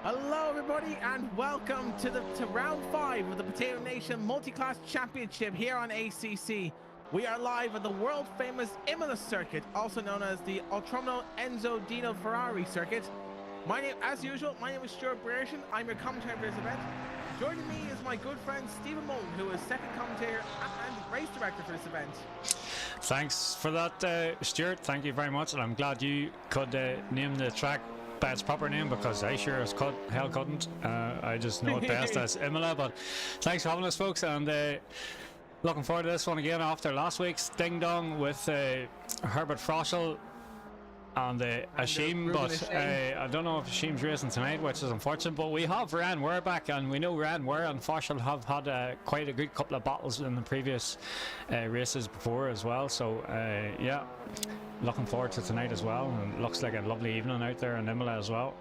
Hello everybody and welcome to round 5 of the Potato Nation Multi-Class Championship here on ACC. We are live at the world famous Imola circuit, also known as the Autumnal Enzo Dino Ferrari circuit. As usual, my name is Stuart Brereton. I'm your commentator for this event. Joining me is my good friend Stephen Mullen, who is second commentator and race director for this event. Thanks for that, Stuart. Thank you very much, and I'm glad you could name the track by its proper name, because I sure as hell couldn't. I just know it best as Imola. But thanks for having us, folks, and looking forward to this one again after last week's ding dong with Herbert Froschel and Ashim. But I don't know if Ashim's racing tonight, which is unfortunate. But we have Ryan Ware back, and we know Ryan Ware and Froschel have had quite a good couple of battles in the previous races before as well. So yeah, looking forward to tonight as well, and looks like a lovely evening out there in Imola as well.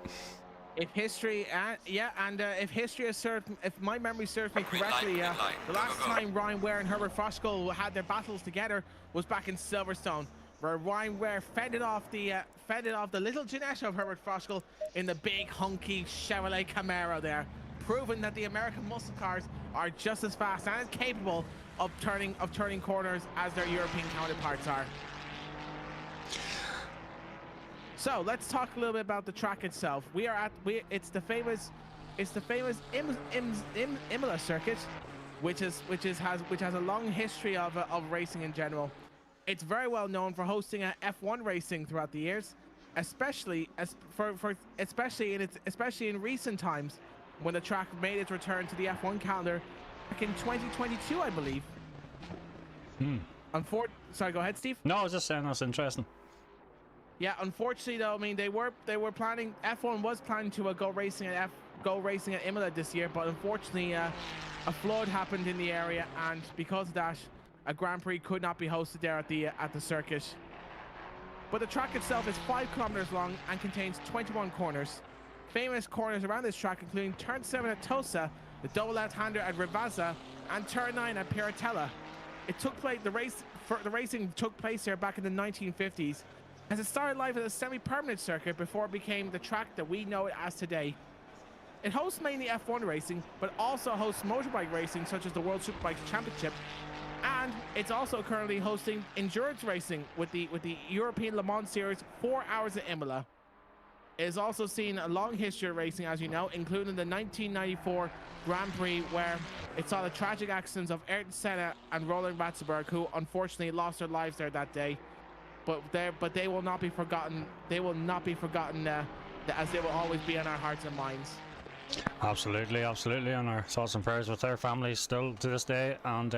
If history, if history has served, if my memory serves me correctly, the last time Ryan Ware and Herbert Froschel had their battles together was back in Silverstone, where Ryan Ware fended off the little Ginetta of Herbert Froschel in the big hunky Chevrolet Camaro there, proving that the American muscle cars are just as fast and as capable of turning corners as their European counterparts are. So let's talk a little bit about the track itself. It's the famous Imola circuit, which has a long history of racing in general. It's very well known for hosting F1 racing throughout the years, especially in recent times, when the track made its return to the F1 calendar back in 2022, I believe. Sorry, go ahead, Steve. No, I was just saying that's interesting. Yeah, unfortunately though, I mean they were planning, F1 was planning to go racing at Imola this year, but unfortunately a flood happened in the area, and because of that, a Grand Prix could not be hosted there at the circuit. But the track itself is 5 kilometers long and contains 21 corners. Famous corners around this track including turn 7 at Tosa, the double left-hander at Rivazza, and turn 9 at Piratella. The racing took place here back in the 1950s, as it started life as a semi-permanent circuit before it became the track that we know it as today. It hosts mainly F1 racing, but also hosts motorbike racing such as the World Superbike Championship, and it's also currently hosting endurance racing with the European Le Mans Series 4 Hours at Imola. It has also seen a long history of racing, as you know, including the 1994 Grand Prix, where it saw the tragic accidents of Ayrton Senna and Roland Ratzenberg, who unfortunately lost their lives there that day. But they will not be forgotten. They will not be forgotten, as they will always be in our hearts and minds. Absolutely, and our thoughts and prayers with their families still to this day. And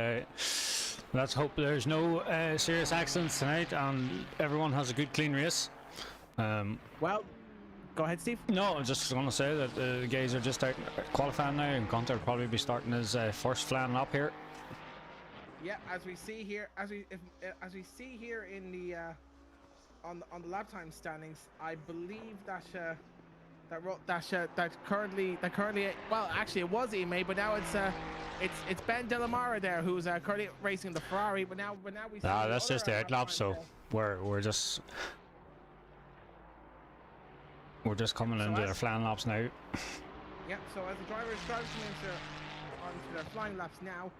let's hope there's no serious accidents tonight, and everyone has a good, clean race. Well, go ahead, Steve. No, I was just going to say that the guys are just out qualifying now, and Gunter will probably be starting his first flying lap here. Yeah, as we see here in the on the lap time standings, I believe that currently, well, actually it was Ime, but now it's Ben Delamara there, who's currently racing the Ferrari. But now we see that's just the out lap, so we're just coming into their flying laps now. Yeah, so as the drivers start onto their flying laps now.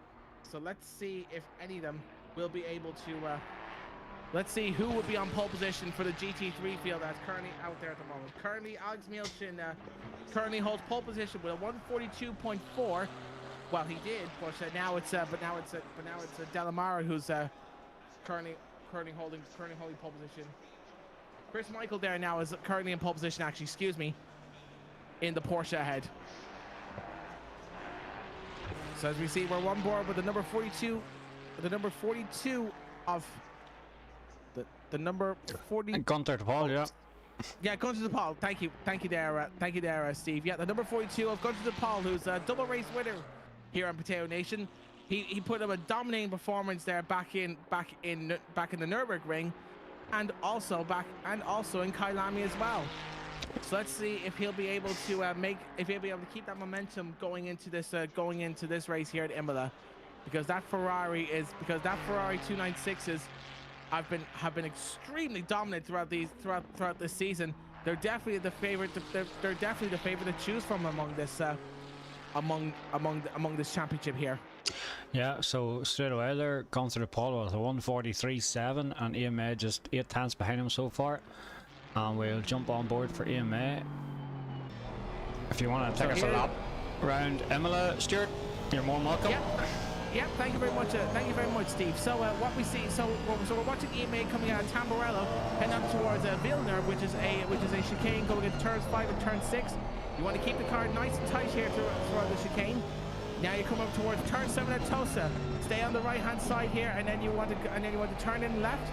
So let's see if any of them will be able to, let's see who would be on pole position for the GT3 field that's currently out there at the moment. Currently, Alex Mielchin currently holds pole position with a 142.4. Well, he did, but now it's Delamara who's currently holding pole position. Chris Michael there now is currently in pole position, actually, excuse me, in the Porsche ahead. So as we see, we're on board with the number 42, the number 42 of the number 40. Gunter de Paul, yeah. Yeah, Gunter de Paul. Thank you there, Steve. Yeah, the number 42 of Gunter de Paul, who's a double race winner here on Potato Nation. He put up a dominating performance there back in the Nürburgring, and also in Kyalami as well. So let's see if he'll be able to keep that momentum going into this race here at Imola, because that Ferrari 296s have been extremely dominant throughout this season, they're definitely the favorite. They're definitely the favorite to choose from among this among this championship here. Yeah, so straight away they're going through the pole with a 1:43.7 and EMA just 8 tenths behind him so far. And we'll jump on board for EMA. If you want to take us a lap around Imola, Stuart, you're more than welcome. Yeah, thank you very much. Steve. So what we see, so we're watching EMA coming out of Tamburello, heading up towards Villeneuve, which is a chicane going into turns 5 and turn 6. You want to keep the car nice and tight here throughout the chicane. Now you come up towards turn 7 at Tosa. Stay on the right-hand side here, and then you want to turn in left,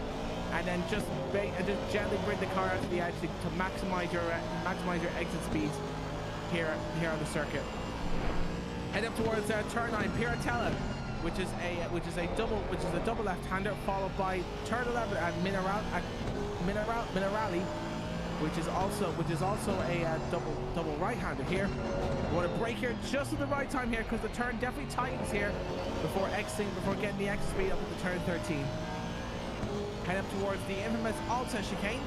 and then just gently bring the car out to the edge to maximize your exit speeds here on the circuit. Head up towards turn 9 Piratella, which is a double left-hander, followed by turn 11 at Minerali, which is also a double right-hander here. You want to brake here just at the right time here, because the turn definitely tightens here before getting the exit speed up to turn 13. Head up towards the infamous Alta chicane,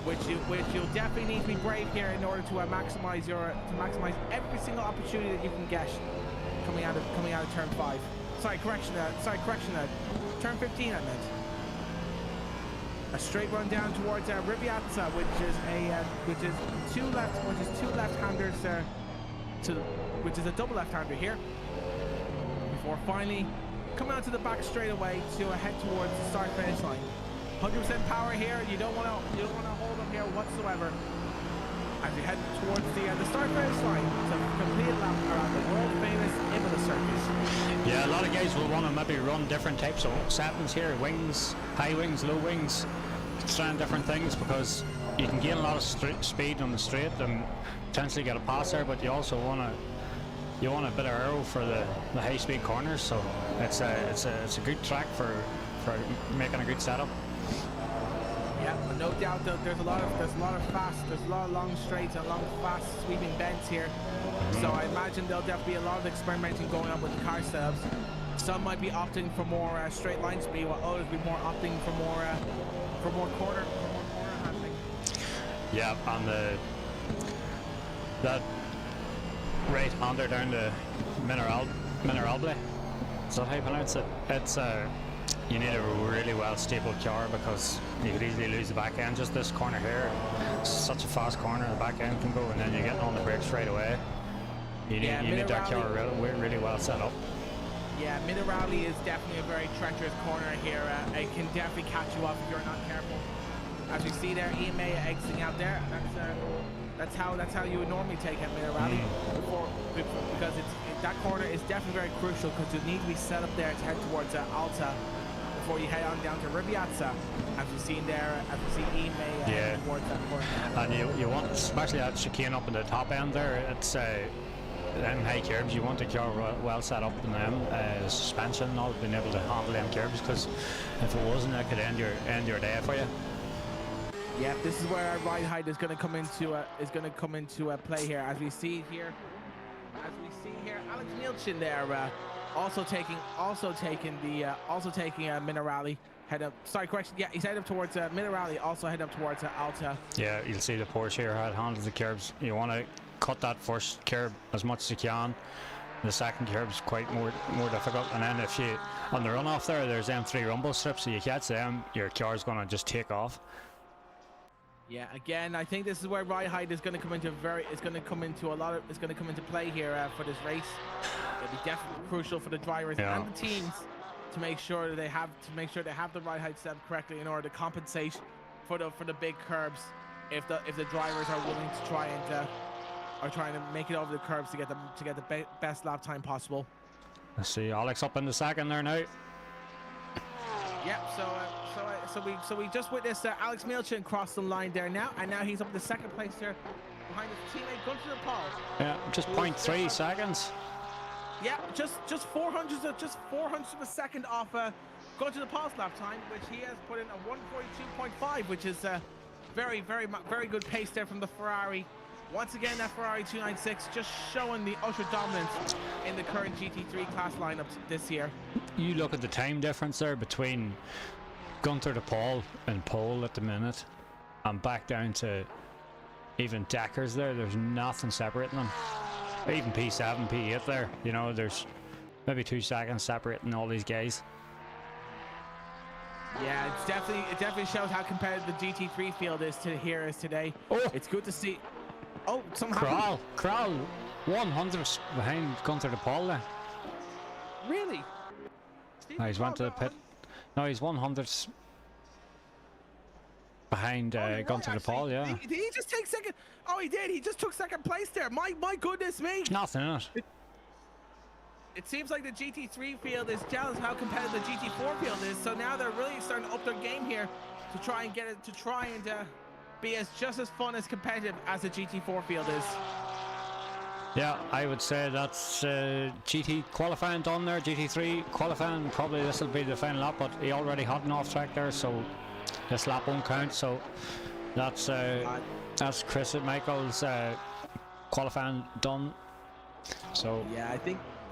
which you'll definitely need to be brave here in order to maximize every single opportunity that you can get coming out of turn 5. Sorry, correction. Turn 15, I meant. A straight run down towards Riviazza, which is two left-handers which is a double left-hander here. Before finally coming out to the back straightaway to head towards the start-finish line. 100% power here. You don't want to hold them here whatsoever. As you head towards the start-finish line to complete a lap around the world-famous Imola circuit. Yeah, a lot of guys will want to maybe run different types of settings here: wings, high wings, low wings, trying different things, because you can gain a lot of speed on the straight and potentially get a pass there, but you also want a bit of aero for the high-speed corners. So it's a good track for making a good setup. Yeah, no doubt there's a lot of long straights and long fast sweeping bends here. So I imagine there'll definitely be a lot of experimenting going on with the car setups. Some might be opting for more straight line speed, while others be more opting for more corner handling. Yeah, and that right hander down to Mineralble. Is that how you pronounce it? It's you need a really well stable car, because you could easily lose the back end. Just this corner here, it's such a fast corner, the back end can go, and then you're getting on the brakes right away. You need that car really well set up. Yeah, Minerali is definitely a very treacherous corner here. It can definitely catch you up if you're not careful. As you see there, EMA exiting out there. That's how you would normally take at Minerali, because that corner is definitely very crucial, because you need to be set up there to head towards Alta before you head on down to Riviazza, as we've seen there, as we see EMA towards that corner. And you want, especially that chicane up in the top end there, it's them high curbs, you want the car well set up in them, suspension and all, being able to handle them curbs, because if it wasn't, that could end your day for you. Yeah, this is where our ride height is going to come into play here, as we see here. Alex Milchin there, also taking Minerali. Head up. Sorry, correction. Yeah, he's headed up towards Minerali. Also head up towards Alta. Yeah, you'll see the Porsche here how it handles the curbs. You want to cut that first curb as much as you can. The second curb is quite more difficult, and then if you on the runoff there's them 3 rumble strips, so you catch them, your car's going to just take off. Yeah, again, I think this is where ride height is going to come into play here for this race. It'll be definitely crucial for the drivers and the teams to make sure that they have the ride height set correctly in order to compensate for the big curbs. If the drivers are willing to try and are trying to make it over the curbs to get the best lap time possible. Let's see Alex up in the second there now. Yep. So we just witnessed Alex Milchin cross the line there now, and now he's up in the second place there behind his teammate Gunter Paul. Yeah, just 0.3 seconds. Yeah, just 400 of a second off Gunter Paul's lap time, which he has put in a 1:42.5, which is very good pace there from the Ferrari. Once again, that Ferrari 296 just showing the utter dominance in the current GT3 class lineup this year. You look at the time difference there between Gunter to Paul and pole at the minute, and back down to even deckers there. There's nothing separating them. Even P7, P8 there. You know, there's maybe 2 seconds separating all these guys. Yeah, it definitely shows how competitive the GT3 field is today. Oh, it's good to see. Oh, something happened. Kral, 100 behind Gunther de Paul there. Really? No, he's went to the pit. No, he's 100 behind Gunther de Paul. Yeah. Did he just take second? Oh, he did. He just took second place there. My goodness me. Nothing in it. It seems like the GT3 field is jealous of how competitive the GT4 field is. So now they're really starting to up their game here to try and be just as fun as competitive as the GT4 field is. Yeah, I would say that's GT qualifying done there. GT3 qualifying, probably this will be the final lap, but he already had an off track there, so this lap won't count. So that's Chris Michael's qualifying done. So yeah, I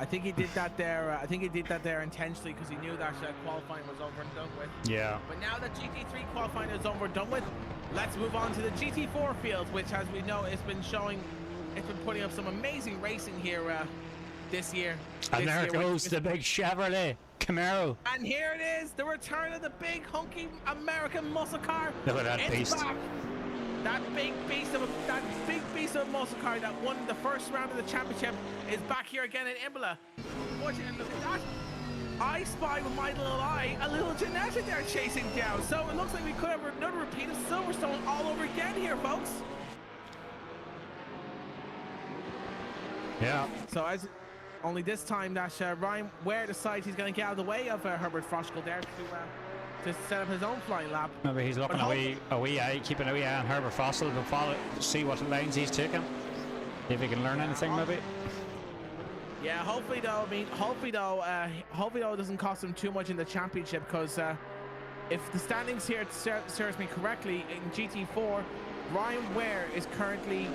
think he did that there. I think he did that there intentionally because he knew that qualifying was over and done with. Yeah. But now that GT3 qualifying is over and done with, let's move on to the GT4 field, which, as we know, it's been putting up some amazing racing here this year. And there goes the big Chevrolet Camaro. And here it is, the return of the big hunky American muscle car. Look at that beast. Back. That big beast of a muscle car that won the first round of the championship is back here again in Imola. Look at that. I spy with my little eye a little Janetta there chasing down. So it looks like we could have another repeat of Silverstone all over again here, folks. Yeah. So as only this time that Ryan Ware decides he's going to get out of the way of Herbert Froschkel there to set up his own flying lap. Maybe he's looking a wee eye, keeping a wee eye on Herbert Froschkel to follow, see what lanes he's taking. If he can learn anything, maybe. Yeah, hopefully though. Hopefully though, it doesn't cost him too much in the championship, because if the standings here serves me correctly, in GT4, Ryan Ware is currently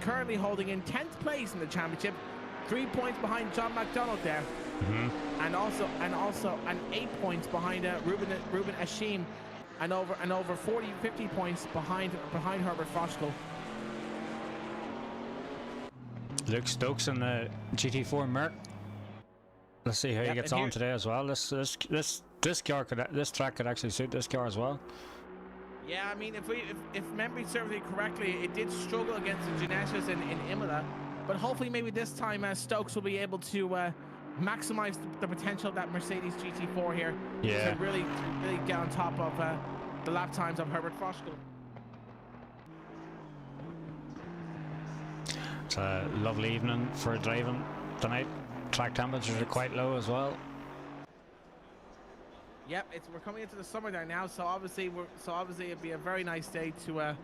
currently holding in 10th place in the championship, 3 points behind John McDonald there, and also 8 points behind Ruben Ashim, and over 50 points behind Herbert Froschkel. Luke Stokes in the GT4 Merc. Let's see how he gets on today as well. This track could actually suit this car as well. Yeah, I mean, if memory serves me correctly, it did struggle against the Janettas in Imola, but hopefully maybe this time Stokes will be able to maximize the potential of that Mercedes GT4 here. Yeah. To really get on top of the lap times of Herbert Froschkel. It's a lovely evening for driving tonight. Track temperatures are quite low as well. Yep, we're coming into the summer there now, so obviously it'd be a very nice day to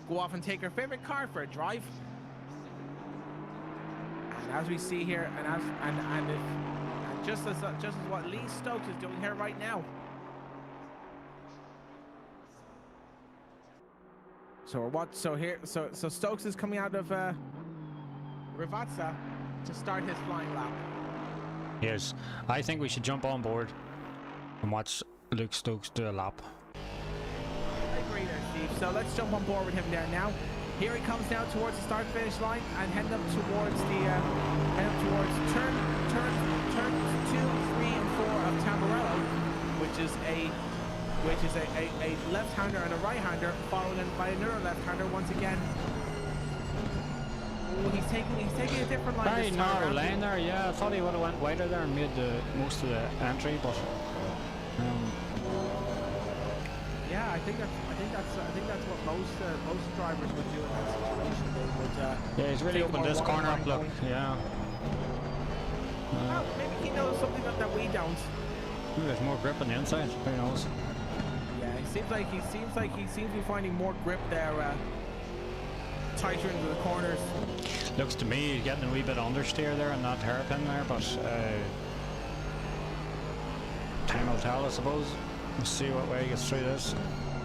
go off and take our favorite car for a drive. And as we see here, just as what Lee Stokes is doing here right now. So Stokes is coming out of Rivazza to start his flying lap. Yes, I think we should jump on board and watch Luke Stokes do a lap. I agree there, Steve. So let's jump on board with him there now. Here he comes now towards the start finish line and heading up towards turn 2, 3, and 4 of Tamburello, which is a left-hander and a right-hander, followed by another left-hander once again. Oh, he's taking a different line. Very narrow lane there. Yeah, I thought he would have went wider there and made most of the entry, but. Yeah, I think that's what most drivers would do in that situation. They would. Yeah, he's really opened this corner up. Look, yeah. Well, maybe he knows something that we don't. Maybe there's more grip on the inside. Who knows? Yeah, he seems to be finding more grip there, tighter into the corners. Looks to me he's getting a wee bit understeer there and not hairpin there, but time will tell, I suppose. Let's see what way he gets through this.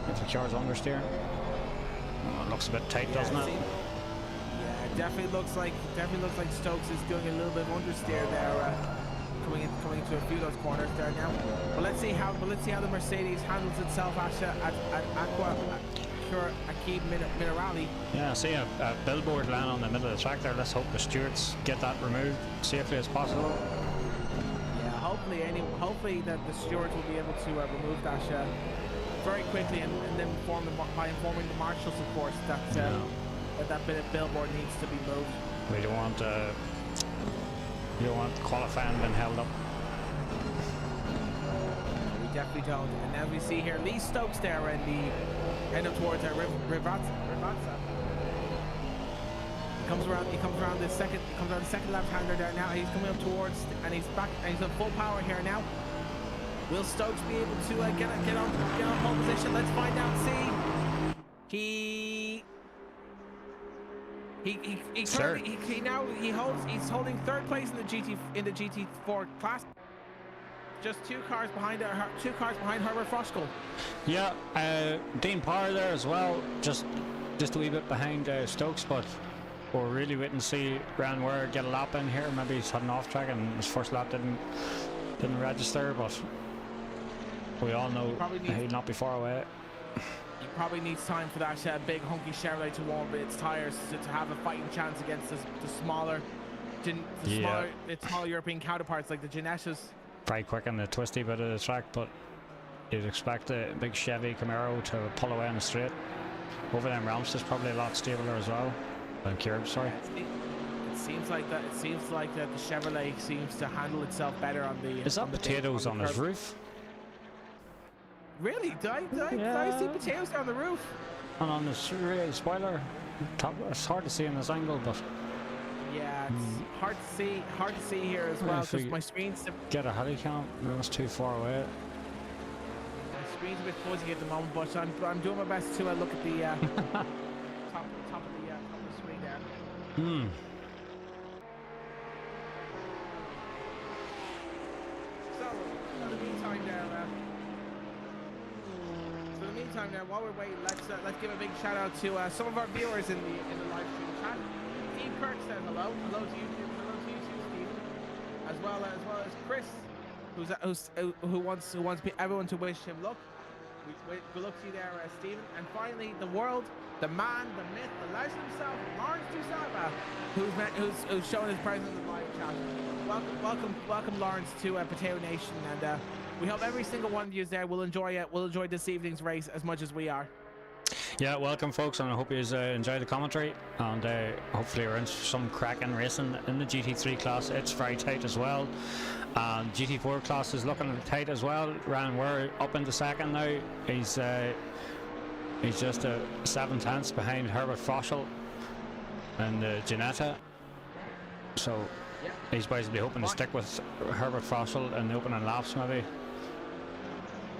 If the car's understeer. Oh, it looks a bit tight, doesn't it? Yeah, it definitely looks like Stokes is doing a little bit of understeer there, coming into a few of those corners there now. But let's see how the Mercedes handles itself at secure a key minerali. Yeah, I see a billboard land on the middle of the track there. Let's hope the stewards get that removed safely as possible. Yeah, hopefully that the stewards will be able to remove that very quickly, and then by informing the marshals, of course, that that bit of billboard needs to be moved. We don't want qualifying being held up. We definitely don't. And as we see here, Lee Stokes there in the end up towards Rivazza. He comes around the second left-hander there now. He's coming up towards, and he's back, and he's on full power here now. Will Stokes be able to get on pole position? Let's find out. See, he's holding third place in the GT4 class. Just two cars behind Herbert Froschkel. Yeah, Dean Power there as well, just a wee bit behind Stokes, but we're really waiting to see Ryan Ware get a lap in here. Maybe he's heading off track and his first lap didn't register, but we all know he'll not be far away. He probably needs time for that big hunky Chevrolet to warm its tires to have a fighting chance against the smaller European counterparts like the Ginettas. Very quick in the twisty bit of the track, but you'd expect a big Chevy Camaro to pull away in the straight. Over them ramps is probably a lot stabler as well. Than curbs, sorry. It seems like that the Chevrolet seems to handle itself better on the. Is that potatoes on his roof? Really? Did I see potatoes on the roof? And on the rear spoiler, top, it's hard to see in this angle, but yeah, it's hard to see here as well because my screen's get a helicam. That's too far away. My screen's a bit fuzzy at the moment, but I'm doing my best to look at the top of the screen there. So in the meantime there, while we're waiting, let's give a big shout out to some of our viewers in the live stream chat. Steve Kirk says hello to you too, Steve, as well as Chris, who wants everyone to wish him luck. Good luck to you there, Stephen. And finally, the world, the man, the myth, the legend himself, Lawrence Dusaba, who's shown his presence in the live chat. Welcome, Lawrence, to Potato Nation, and we hope every single one of you there will enjoy this evening's race as much as we are. Yeah, welcome folks, and I hope you enjoy the commentary, and hopefully we're in some cracking racing in the GT3 class. It's very tight as well, and GT4 class is looking tight as well. Ryan Ware up into second now. He's just 7/10 behind Herbert Froschel and Ginetta, so he's basically hoping to stick with Herbert Froschel in the opening laps maybe,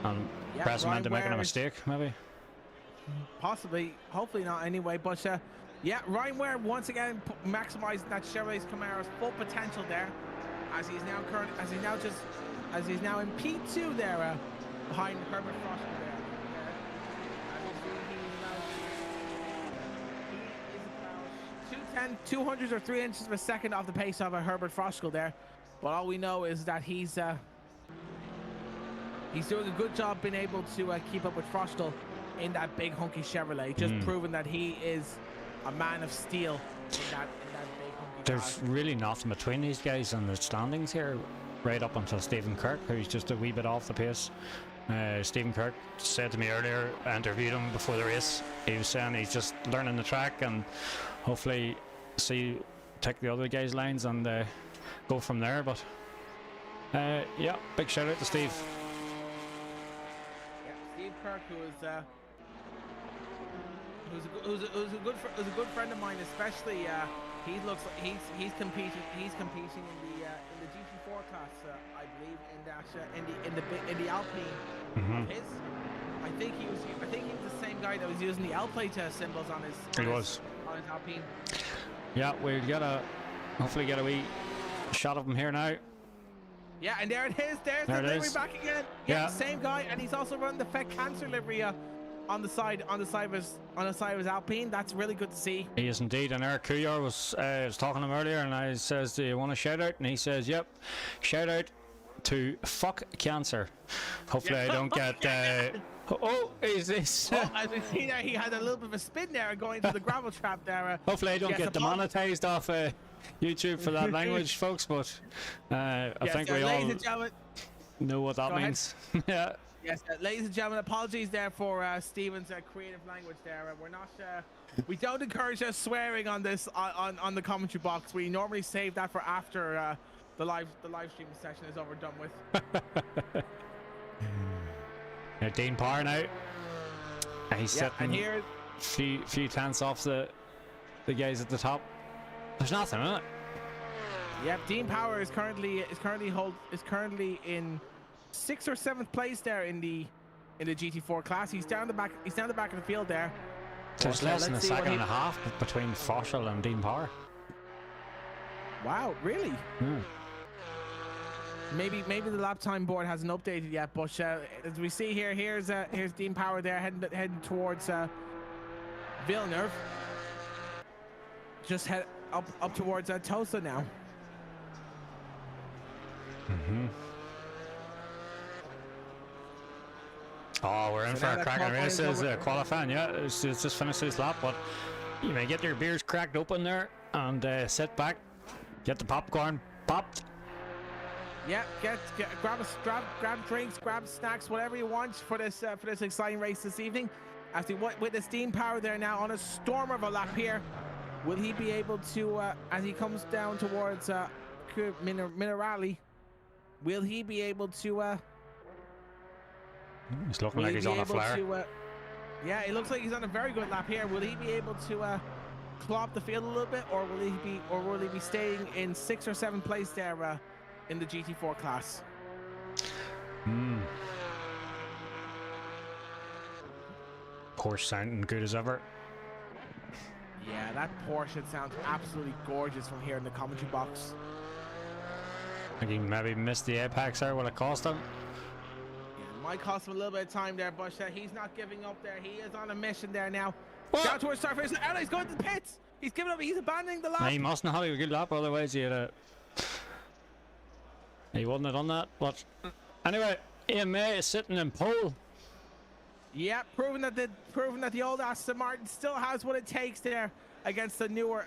and press him into making a mistake maybe. Possibly, hopefully not anyway, but yeah, Ryan Ware once again maximizing that Chevrolet Camaro's full potential there, as he's now in P2 there behind Herbert Froschel there. He is about 200 or 3 inches of a second off the pace of a Herbert Froschel there, but all we know is that he's doing a good job being able to keep up with Froschel in that big hunky Chevrolet, just proving that he is a man of steel in that big hunky There's car. really nothing between these guys in the standings here, right up until Stephen Kirk, who's just a wee bit off the pace. Stephen Kirk said to me earlier, I interviewed him before the race, he was saying he's just learning the track and hopefully take the other guys' lines and go from there, but yeah, big shout out to Steve. Yeah, Steve Kirk, who's a good friend of mine, especially he looks like he's competing in the GT4 class, I believe, in the Alpine. I think he was the same guy that was using the L plate symbols on his Alpine. Yeah, we'll hopefully get a wee shot of him here now. Yeah, and there it is. There's the livery back again. Yeah, same guy, and he's also running the Fed Cancer livery on the side of his Alpine. That's really good to see. He is indeed, and Eric Couillard was talking to him earlier, and I says, "Do you want a shout out?" And he says, "Yep, shout out to fuck cancer." Hopefully, I don't get Oh, is this? Oh, as we see there, he had a little bit of a spin there going to the gravel trap there. Hopefully I don't yes, get demonetized off YouTube for that language, folks, but I think we all know what that means. Yeah. Yes, ladies and gentlemen, apologies there for Stephen's creative language there. We're not, we don't encourage us swearing on this on the commentary box. We normally save that for after the live stream session is over done with. Dean Parr now. And he's sitting and here, few tenths off the guys at the top. There's nothing in it. Yep, Dean Power is currently in 6th or 7th place there in the GT4 class. He's down the back. He's down the back of the field there. There's less than a second and a half between Foshel and Dean Power. Wow, really? Hmm. Maybe the lap time board hasn't updated yet, but as we see here, here's Dean Power there heading towards Villeneuve. Just head up towards Tosa now. Mm-hmm. Oh, we're in for a cracking race. This is qualifying. Yeah, it's just finished his lap, but you may get your beers cracked open there and sit back, get the popcorn popped. Yeah, grab drinks, grab snacks, whatever you want for this exciting race this evening. As we witness Dean Power there now on a storm of a lap here. Will he be able to, as he comes down towards Minerali, will he be able to? He's looking like he's on a flare. Yeah, it looks like he's on a very good lap here. Will he be able to claw up the field a little bit, or will he be staying in 6th or 7th place there in the GT4 class? Porsche sounding good as ever. Yeah, that Porsche sounds absolutely gorgeous from here in the commentary box. I think he maybe missed the apex there. Will it cost him? Yeah, might cost him a little bit of time there, but he's not giving up there. He is on a mission there now. What? Down towards start finish. And he's going to the pits. He's giving up. He's abandoning the lap. Nah, he mustn't have a good lap, otherwise he wouldn't have done that. But anyway, EMA is sitting in pole. Yeah, proving that the old Aston Martin still has what it takes there against the newer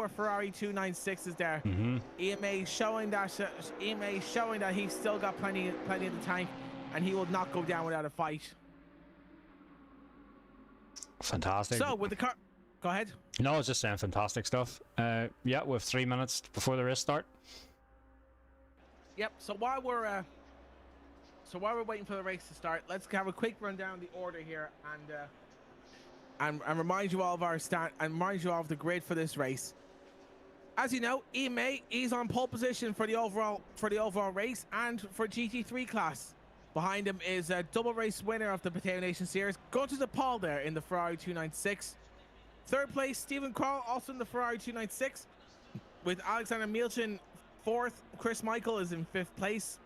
Ferrari 296s there. Mm-hmm. EMA showing that he's still got plenty in the tank, and he will not go down without a fight. Fantastic. So with the car, go ahead. No, I was just saying fantastic stuff. Yeah, with 3 minutes before the race start. Yep. So while we're waiting for the race to start, let's have a quick run down the order here and remind you all of our remind you all of the grid for this race. As you know, EMA is on pole position for the overall race and for GT3 class. Behind him is a double race winner of the Potato Nation Series, Gunter de Paul there in the Ferrari 296. Third place, Stephen Kroll, also in the Ferrari 296, with Alexander Milchin fourth. Chris Michael is in 5th place.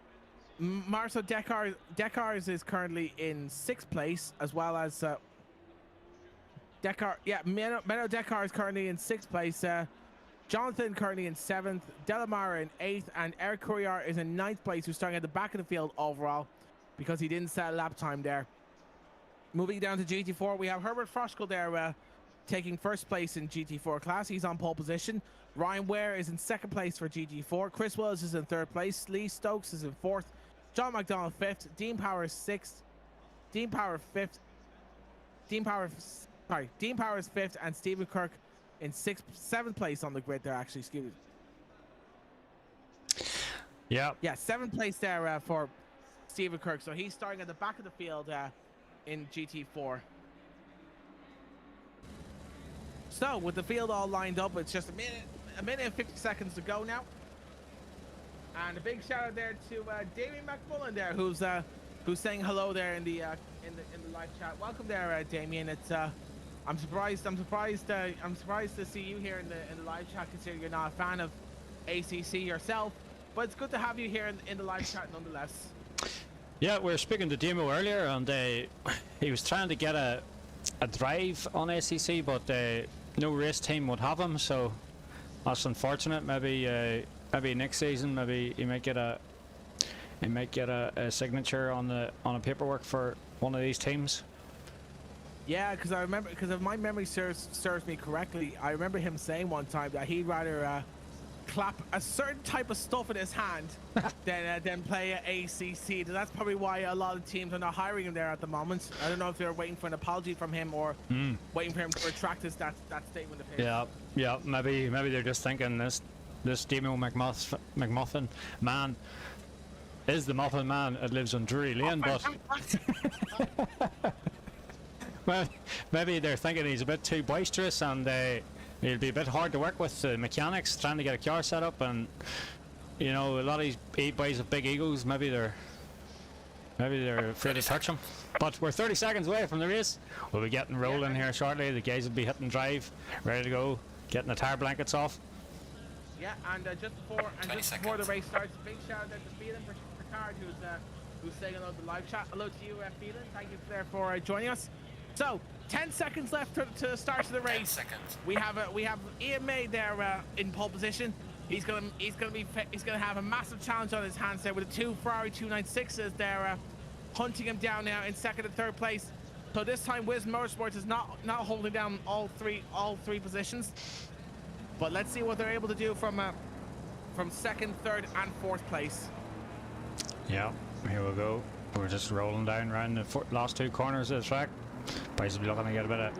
Marcel Decars is currently in 6th place, as well as Menno Dekar is currently in 6th place. Jonathan currently in 7th, Delamara in 8th, and Eric Courier is in 9th place, who's starting at the back of the field overall because he didn't set a lap time there. Moving down to GT4, we have Herbert Froschkel there taking 1st place in GT4 class. He's on pole position. Ryan Ware is in 2nd place for GT4. Chris Willis is in 3rd place. Lee Stokes is in 4th. John McDonald 5th. Dean Power is 6th. Dean Power 5th. Dean Power is 5th, and Stephen Kirk in 7th place on the grid there, actually, excuse me. Yeah. Yeah, 7th place there for Stephen Kirk. So he's starting at the back of the field in GT4. So with the field all lined up, it's just a minute and 50 seconds to go now. And a big shout out there to Damien McMullen there, who's saying hello there in the live chat. Welcome there, Damien. It's I'm surprised to see you here in the live chat, considering you're not a fan of ACC yourself. But it's good to have you here in the live chat nonetheless. Yeah, we were speaking to Demo earlier, and he was trying to get a drive on ACC, but no race team would have him, so that's unfortunate. Maybe next season, maybe he might get a he might get a signature on a paperwork for one of these teams. Yeah, because I remember, because if my memory serves me correctly, I remember him saying one time that he'd rather clap a certain type of stuff in his hand than play at ACC. That's probably why a lot of teams are not hiring him there at the moment. I don't know if they're waiting for an apology from him or waiting for him to retract that statement of his. Yeah. Maybe they're just thinking this Demo McMuffin man is the Muffin Man. It lives on Drury Lane, but well, maybe they're thinking he's a bit too boisterous and it'll be a bit hard to work with the mechanics trying to get a car set up, and you know, a lot of these boys have big egos. Maybe they're afraid to touch him. But we're 30 seconds away from the race. We'll be getting rolling here shortly. The guys will be hitting drive, ready to go, getting the tire blankets off. Yeah, and just before the race starts, big shout out to Phelan Picard, who's saying hello to the live chat. Hello to you, Phelan. Thank you for joining us. So 10 seconds left to the start of the race. 10 seconds. We have Ian May there in pole position. He's gonna have a massive challenge on his hands there with the two Ferrari 296s there hunting him down now in second and third place. So this time Wiz Motorsports is not holding down all three positions. But let's see what they're able to do from second, third, and fourth place. Yeah, here we go. We're just rolling down around the last two corners of the track. Boys will be looking to get a bit of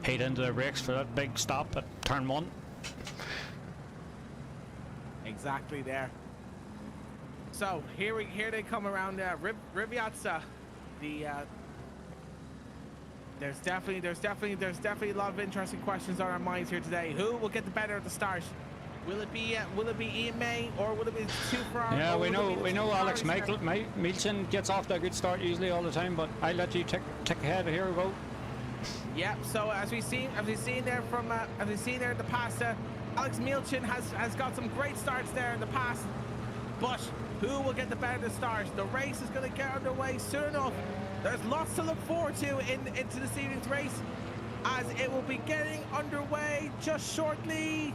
heat into their brakes for that big stop at turn 1. Exactly there. So here they come around Riviazza. There's definitely a lot of interesting questions on our minds here today. Who will get the better at the start? Will it be Ian May, or will it be two Ferrari? Yeah, we know Alex Mielchen gets off to a good start usually all the time, but I'll let you tick ahead. Here we go. Yeah. So as we've seen there in the past, Alex Mielchen has got some great starts there in the past. But who will get the better start? The race is going to get underway soon enough. There's lots to look forward to into this evening's race, as it will be getting underway just shortly.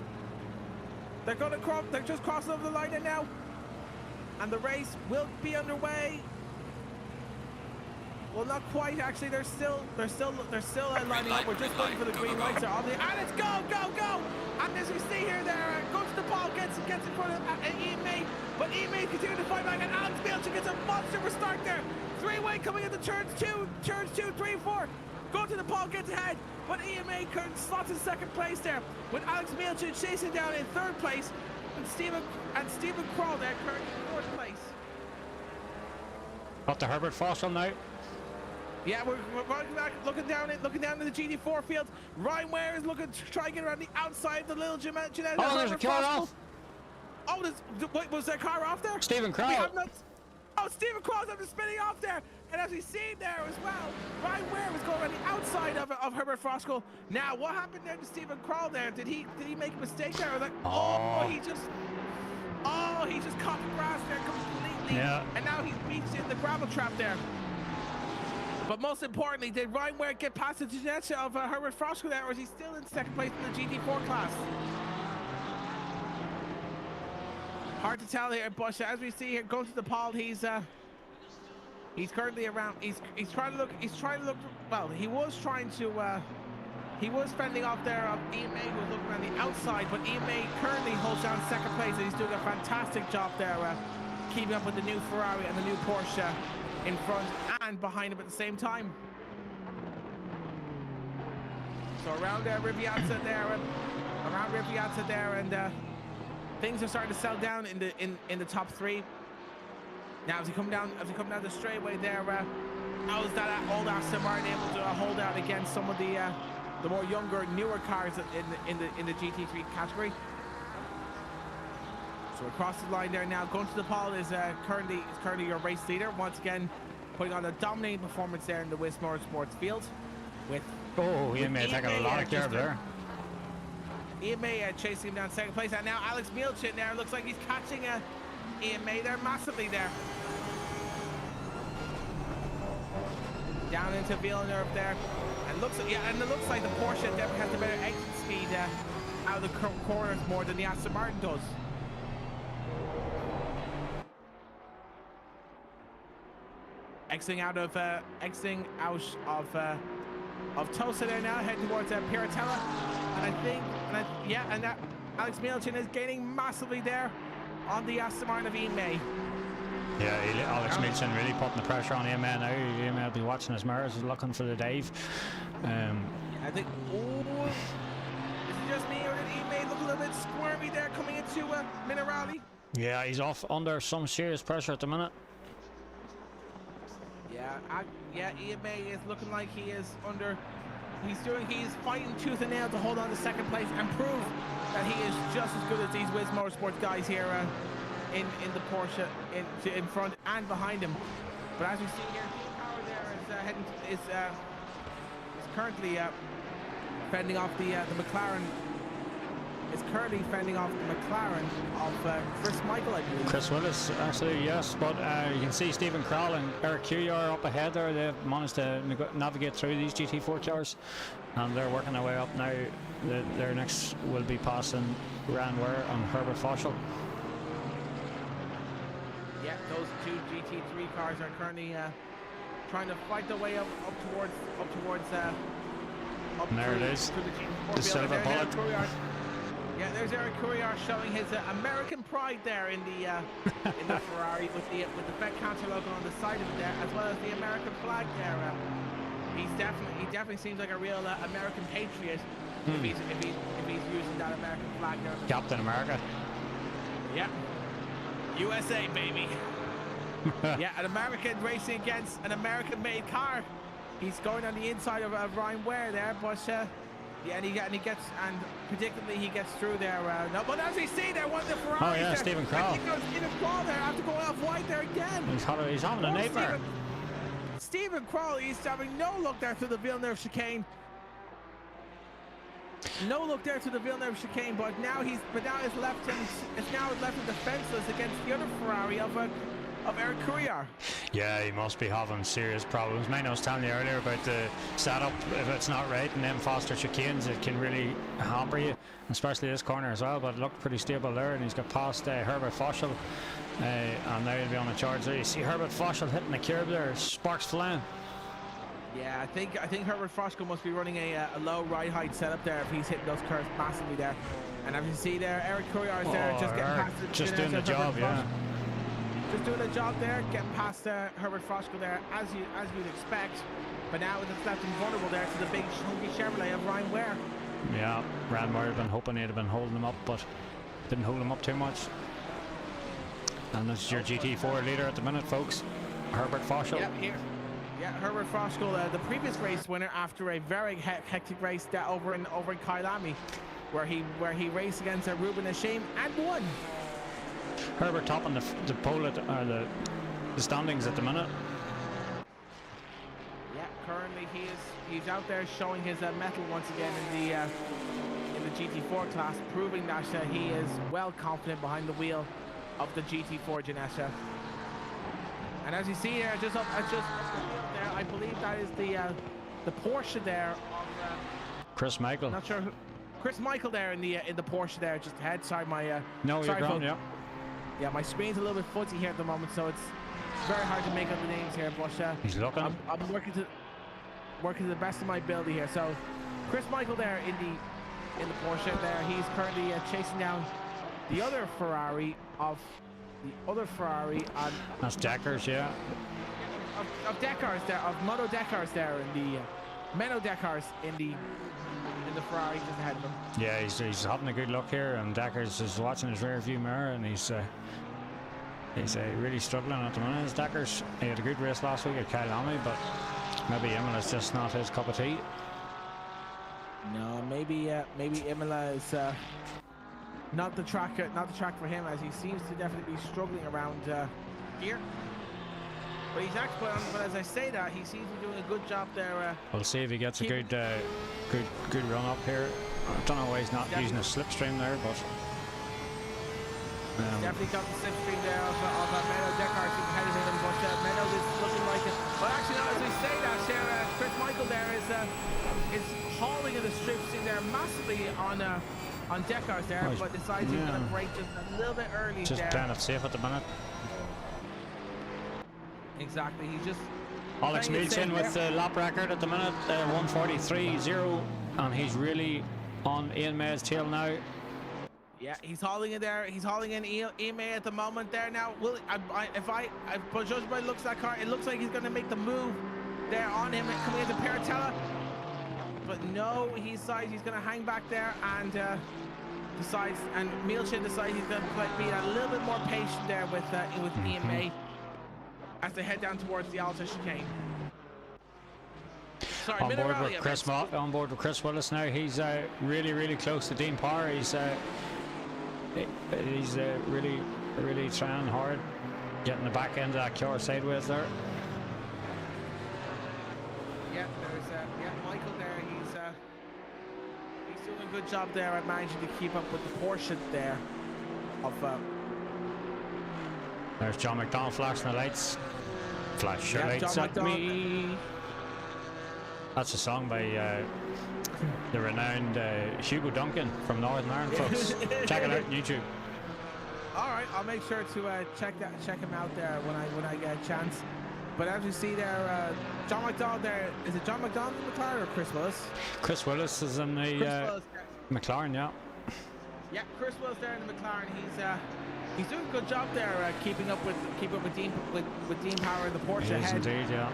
They're just crossing over the line there now, and the race will be underway. Well, not quite actually. They're still lining up. We're just waiting for the green lights. And it's go! And as we see here, there goes to the ball, gets in front of Ian May, but Ian May continuing to fight back, and Alex Mielchen gets a monster restart there. Three-way coming into turns 2, 3, 4. Go to the ball, gets ahead, but Ian May slots in second place there, with Alex Mielchen chasing down in third place, and Stephen Kroll there currently in fourth place. Got the Herbert Foster now. Yeah, we're running back, looking down in the GT4 field. Ryan Ware is looking to try and get around the outside of the little Jeanette. Oh, there's a car off. Oh, was that car off there? Stephen Kroll. Oh, Stephen Kroll's after spinning off there. And as we see there as well, Ryan Ware was going around the outside of Herbert Froskel. Now, what happened there to Stephen Kroll there? Did he make a mistake there? Or like, he just caught the grass there completely. Yeah. And now he's beached in the gravel trap there. But most importantly, did Ryan Ware get past the trajectory of Herbert Froskel there, or is he still in second place in the GT4 class? Hard to tell here, but as we see here, going to the pole, he's currently around. He's trying to look. Well, he was fending off there of Ian May, who was looking around the outside, but Ian May currently holds down second place, and he's doing a fantastic job there, keeping up with the new Ferrari and the new Porsche in front and behind him at the same time. So around Riviazza there, and things are starting to settle down in the top 3. Now as we come down the straightaway there, how is that old Aston Martin able to hold out against some of the more younger, newer cars in the GT3 category? So across the line there now, going to the pole is currently your race leader, once again putting on a dominating performance there in the Wiz Motorsports field. Ian May taking a lot of care there. Ian May chasing him down second place, and now Alex Mielchen there looks like he's catching Ian May there massively there. Down into Villeneuve there, and it looks like the Porsche definitely has the better exit speed out of the corners more than the Aston Martin does. exiting out of Tosa there now, heading towards Piratella, and Alex Middleton is gaining massively there on the Aston Martin of Ime. Yeah, Alex Middleton really putting the pressure on Ime now. Ime will be watching his mirrors, looking for the dive. I think. Oh, is it just me, or did Ime look a little bit squirmy there coming into Minerali? Yeah, he's off under some serious pressure at the minute. Yeah, Ime is looking like he is under. He's fighting tooth and nail to hold on to second place and prove that he is just as good as these Wiz Motorsports guys here in the Porsche in front and behind him. But as we see here, Dean Power there is currently fending off the McLaren. Is currently fending off the McLaren of Chris Michael, I believe. Chris Willis, actually, yes, but you can see Stephen Crowell and Eric Couillard up ahead there. They've managed to navigate through these GT4 cars, and they're working their way up now. Their next will be passing Ryan Ware and Herbert Foschel. Yeah, those two GT3 cars are currently trying to fight their way up towards and there it is, the silver bullet. Yeah, there's Eric Couillard showing his American pride there in the Ferrari with the Fed Cancer logo on the side of it there, as well as the American flag there. He definitely seems like a real American patriot if he's using that American flag there. Captain America. Yeah. USA, baby. Yeah, an American racing against an American-made car. He's going on the inside of Ryan Ware there, but yeah, and predictably he gets through there. No, but as we see there, one of the Ferraris. Oh yeah, there. Stephen Crowell. Stephen Crowell there after going off wide there again. He's having a nightmare. Stephen Crowell, he's having no look there through the Villeneuve chicane. No look there to the Villeneuve chicane, but now it's left him defenseless against the other Ferrari of Eric Couillard. Yeah, he must be having serious problems. Mine, I was telling you earlier about the setup. If it's not right and them Foster chicanes, it can really hamper you, especially this corner as well. But it looked pretty stable there, and he's got past Herbert Foschel, and now he'll be on a charge there. You see Herbert Foschel hitting the curb there, sparks flying. Yeah, I think Herbert Foschel must be running a low ride height setup there if he's hitting those curves massively there. And as you see there, Eric Couillard is there just getting past it. Just doing the job, yeah. Just doing the job there, getting past Herbert Foschel there, as you'd expect. But now it's left him vulnerable there to the big chunky Chevrolet of Ryan Ware. Yeah, Ryan Ware had been hoping he'd have been holding him up, but didn't hold him up too much. And this is your GT4 leader at the minute, folks, Herbert Foschel. Yeah, here. Yeah, Herbert Foschel, the previous race winner after a very hectic race over in Kyalami, where he raced against Ruben Hashim and won. Herbert topping the pole the standings at the minute. Yeah, currently he's out there showing his mettle once again in the GT4 class, proving that he is well confident behind the wheel of the GT4 Janesha. And as you see here, just up there, I believe that is the Porsche there of Chris Michael. Not sure who. Chris Michael there in the Porsche there just ahead. Sorry, no, you're gone, yeah. Yeah, my screen's a little bit fuzzy here at the moment, so it's very hard to make out the names here. But he's looking. I'm working to the best of my ability here. So Chris Michael there in the Porsche there. He's currently chasing down the other Ferrari on. That's Deckers, yeah. Of Deckers there, of Moto Deckers there in the Meno Deckers in the Ferrari just ahead of him. Yeah, he's having a good look here, and Deckers is watching his rear view mirror, and he's really struggling at the moment. Deckers, he had a good race last week at Kyalami, but maybe Imola's just not his cup of tea. No, maybe Imola is not the track for him, as he seems to definitely be struggling around here. But he's actually, but as I say that, he seems to be doing a good job there. We'll see if he gets a good run up here. I don't know why he's not using a slipstream there, but he's definitely got the slipstream there of Meno Deckard ahead of him, but Meno is looking like it. But actually, no, as we say that, Chris Michael there is hauling in the slipstream there massively on Deckard there, but decides he's going to break just a little bit early. Just playing it safe at the minute. Exactly, he's just Alex Milchin with the lap record at the minute, 1:43.0, and he's really on Ian May's tail now. Yeah, he's hauling in there. He's hauling in Ian May at the moment there now. Will if I judge by the looks of that car, it looks like he's going to make the move there on him coming into Paratella. But no, he decides he's going to hang back there and Milchin decides he's going to be a little bit more patient there with Ian May as they head down towards the Alta chicane. Sorry, on board with Chris Willis now. He's really close to Dean Power. He's really trying hard, getting the back end of that car sideways there. Yeah, there's Michael there. He's doing a good job there at managing to keep up with the Porsche there. There's John McDonald flashing the lights. Flash your lights at me. That's a song by the renowned Hugo Duncan from Northern Ireland, folks. Check it out on YouTube. All right, I'll make sure to check him out there when I get a chance. But as you see there, John McDonald there. Is it John McDonald in the McLaren or Chris Willis? Chris Willis is in the McLaren, yeah. Yeah, Chris Willis there in the McLaren. He's doing a good job there, keeping up with Dean Power and the Porsche He is ahead. indeed, yeah.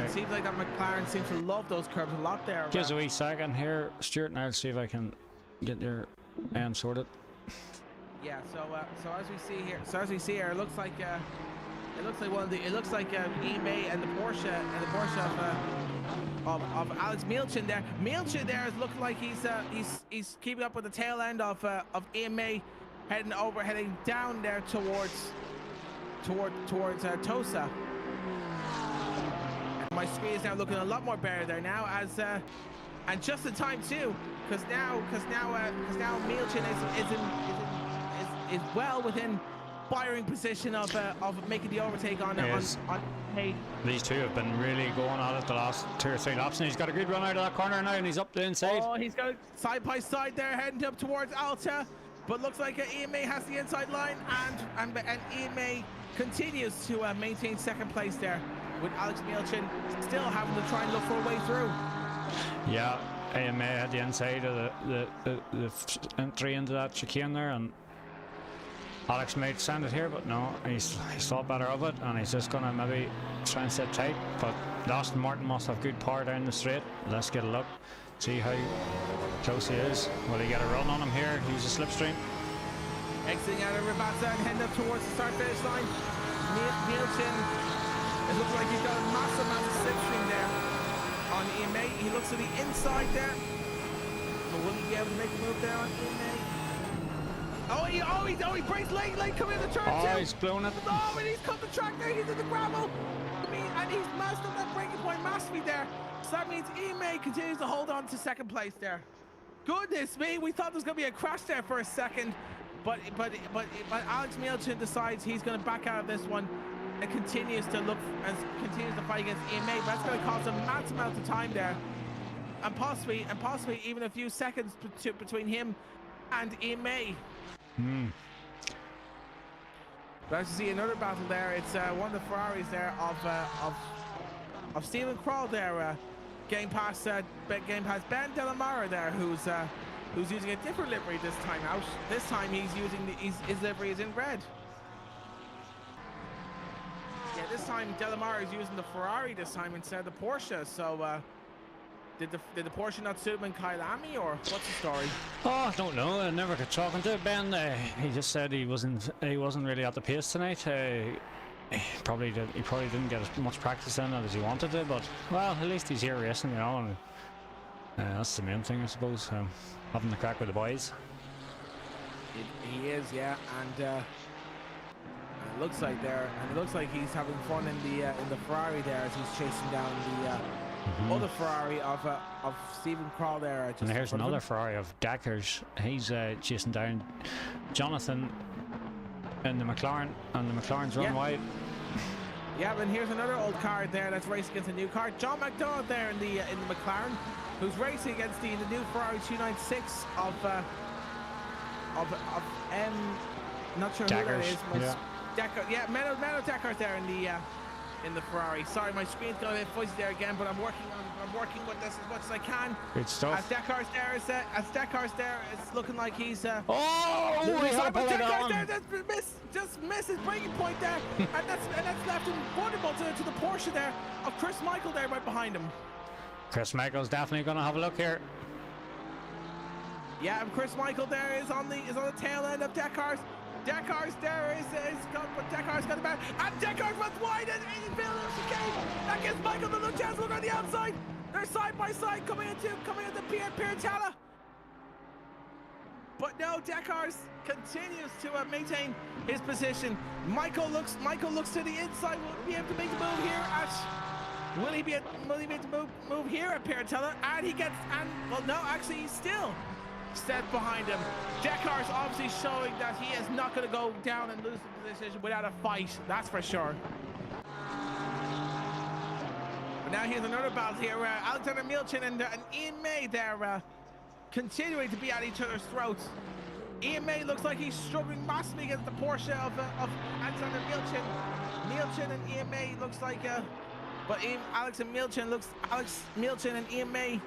It seems like that McLaren seems to love those curves a lot there. Give us a wee second here, Stuart, and I'll see if I can get your AM sorted. Yeah. So as we see here, it looks like E-May and the Porsche of Alex Milchin there. Milchin there is looking like he's keeping up with the tail end of E-May, heading down there towards Tosa. My screen is now looking a lot more better there now, and just in time too, because now Milchin is well within firing position of making the overtake on Hay. These two have been really going at it the last 2 or 3 laps, and he's got a good run out of that corner now, and he's up the inside. Oh, he's got side by side there, heading up towards Alta, but looks like Ian May has the inside line, and Ian May continues to maintain second place there, with Alex Milchin still having to try and look for a way through. Yeah, Ian May had the inside of the entry into that chicane there, and Alex might send it here, but no, he's thought better of it, and he's just gonna maybe try and sit tight. But Aston Martin must have good power down the straight. Let's get a look, see how close he is. Will he get a run on him here? Use a slipstream. Exiting out of Rabasa and heading up towards the start finish line. Milchin, it looks like he's got a massive slipstream there on Ian May. He looks to the inside there, but will he be able to make a move there on Ian May? Oh, he breaks late coming in the turn too. He's blown it. Oh, and he's cut the track there. He's in the gravel. And he's messed up that braking point massively there. So that means Ian May continues to hold on to second place there. Goodness me, we thought there was going to be a crash there for a second, but Alex Milchin decides he's going to back out of this one and continues to fight against Ian May. But that's going to cost a massive amount of time there, and possibly even a few seconds between him and Ian May. But as you see, another battle there. It's one of the Ferraris there of Stephen Kroll there, getting past Ben Delamara there, who's using a different livery this time out. This time he's using his livery is in red. Yeah, this time Delamara is using the Ferrari this time instead of the Porsche. So did the Porsche not suit him in Kyalami, or what's the story? Oh, I don't know. I never got talking to Ben. He just said he wasn't really at the pace tonight. He probably didn't get as much practice in as he wanted to, but well, at least he's here racing, you know. And that's the main thing, I suppose. Having the crack with the boys. He is, yeah, and it looks like he's having fun in the Ferrari there as he's chasing down the other Ferrari of Stephen Kroll there. And here's another Ferrari of Dakars. He's chasing down Jonathan in the McLaren, and the McLaren's run wide. Yeah, but here's another old car there that's racing against a new car. John McDonald there in the McLaren, who's racing against the new Ferrari 296 of not sure Dakars, who that is. yeah. Dakar, yeah, Menno Dakar there in in the Ferrari. Sorry, my screen's got a bit fuzzy there again, but I'm working with this as much as I can. Good stuff. As Dekar's there, it's looking like he's oh, we had to pull it on. Just missed his breaking point there, and that's left him vulnerable to the Porsche there of Chris Michael there right behind him. Chris Michael's definitely going to have a look here. Yeah, and Chris Michael there is on the tail end of Dekar's. Dekar's there but Dekar's got the back, and Dekar's runs wide, and he's building a chicane. That gives Michael the little chance to look on the outside. They're side by side coming into Piratella. But no, Dekar's continues to maintain his position. Michael looks to the inside. Will he be able to make the move here Will he be able to move here at Piratella? And he gets, well, no, actually, he's still set behind him. Dekar's obviously showing that he is not going to go down and lose the decision without a fight. That's for sure. But now here's another battle here. Alexander Milchin and Ian May there continuing to be at each other's throats. Ian May looks like he's struggling massively against the Porsche of Alexander Milchin. Milchin and Ian May looks like but Alex Milchin and Ian May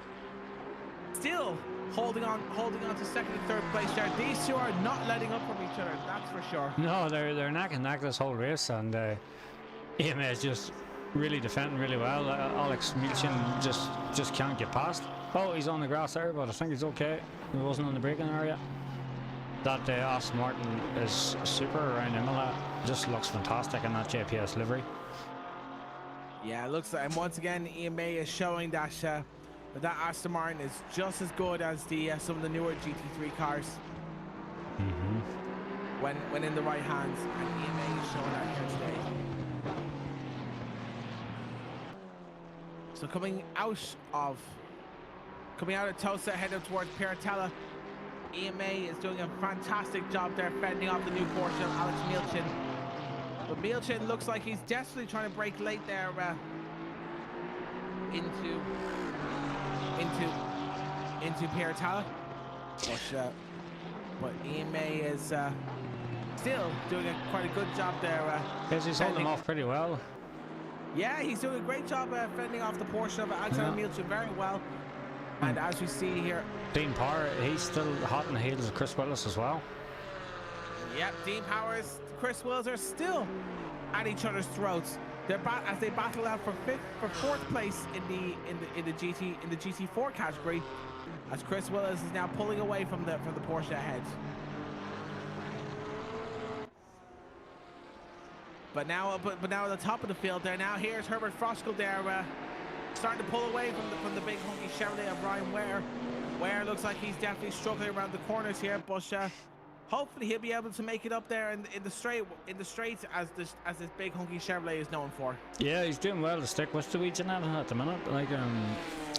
still holding on to second and third place there. These two are not letting up from each other, that's for sure. No, they're neck and neck this whole race, and Ian May is just really defending really well. Alex Milchin just can't get past. Oh, he's on the grass there, but I think he's okay. He wasn't on the braking area. That Aston Martin is super around Imola. Just looks fantastic in that JPS livery. Yeah, it looks like, and once again, Ian May is showing that that Aston Martin is just as good as some of the newer GT3 cars. When in the right hands, and Ian May is showing that here today. So coming out of Tosa, headed towards Piratella, Ian May is doing a fantastic job there fending off the new Porsche of Alex Milchin. But Milchin looks like he's desperately trying to break late there into Piratella. But Ian May is still doing quite a good job there. He's holding him off pretty well. Yeah, he's doing a great job fending off the Porsche of Alexander Milchin very well. And as we see here, Dean Power, he's still hot in the heels of Chris Willis as well. Yep, Dean Powers, Chris Willis are still at each other's throats. As they battle out for fourth place in the GT4 category, as Chris Willis is now pulling away from the Porsche ahead. But now at the top of the field there. Now here's Herbert Froskel there, starting to pull away from the big hunky Chevrolet of Ryan Ware. Ware looks like he's definitely struggling around the corners here, but hopefully he'll be able to make it up there in the straights as this big hunky Chevrolet is known for. Yeah, he's doing well to stick with the weeds in that at the minute. Like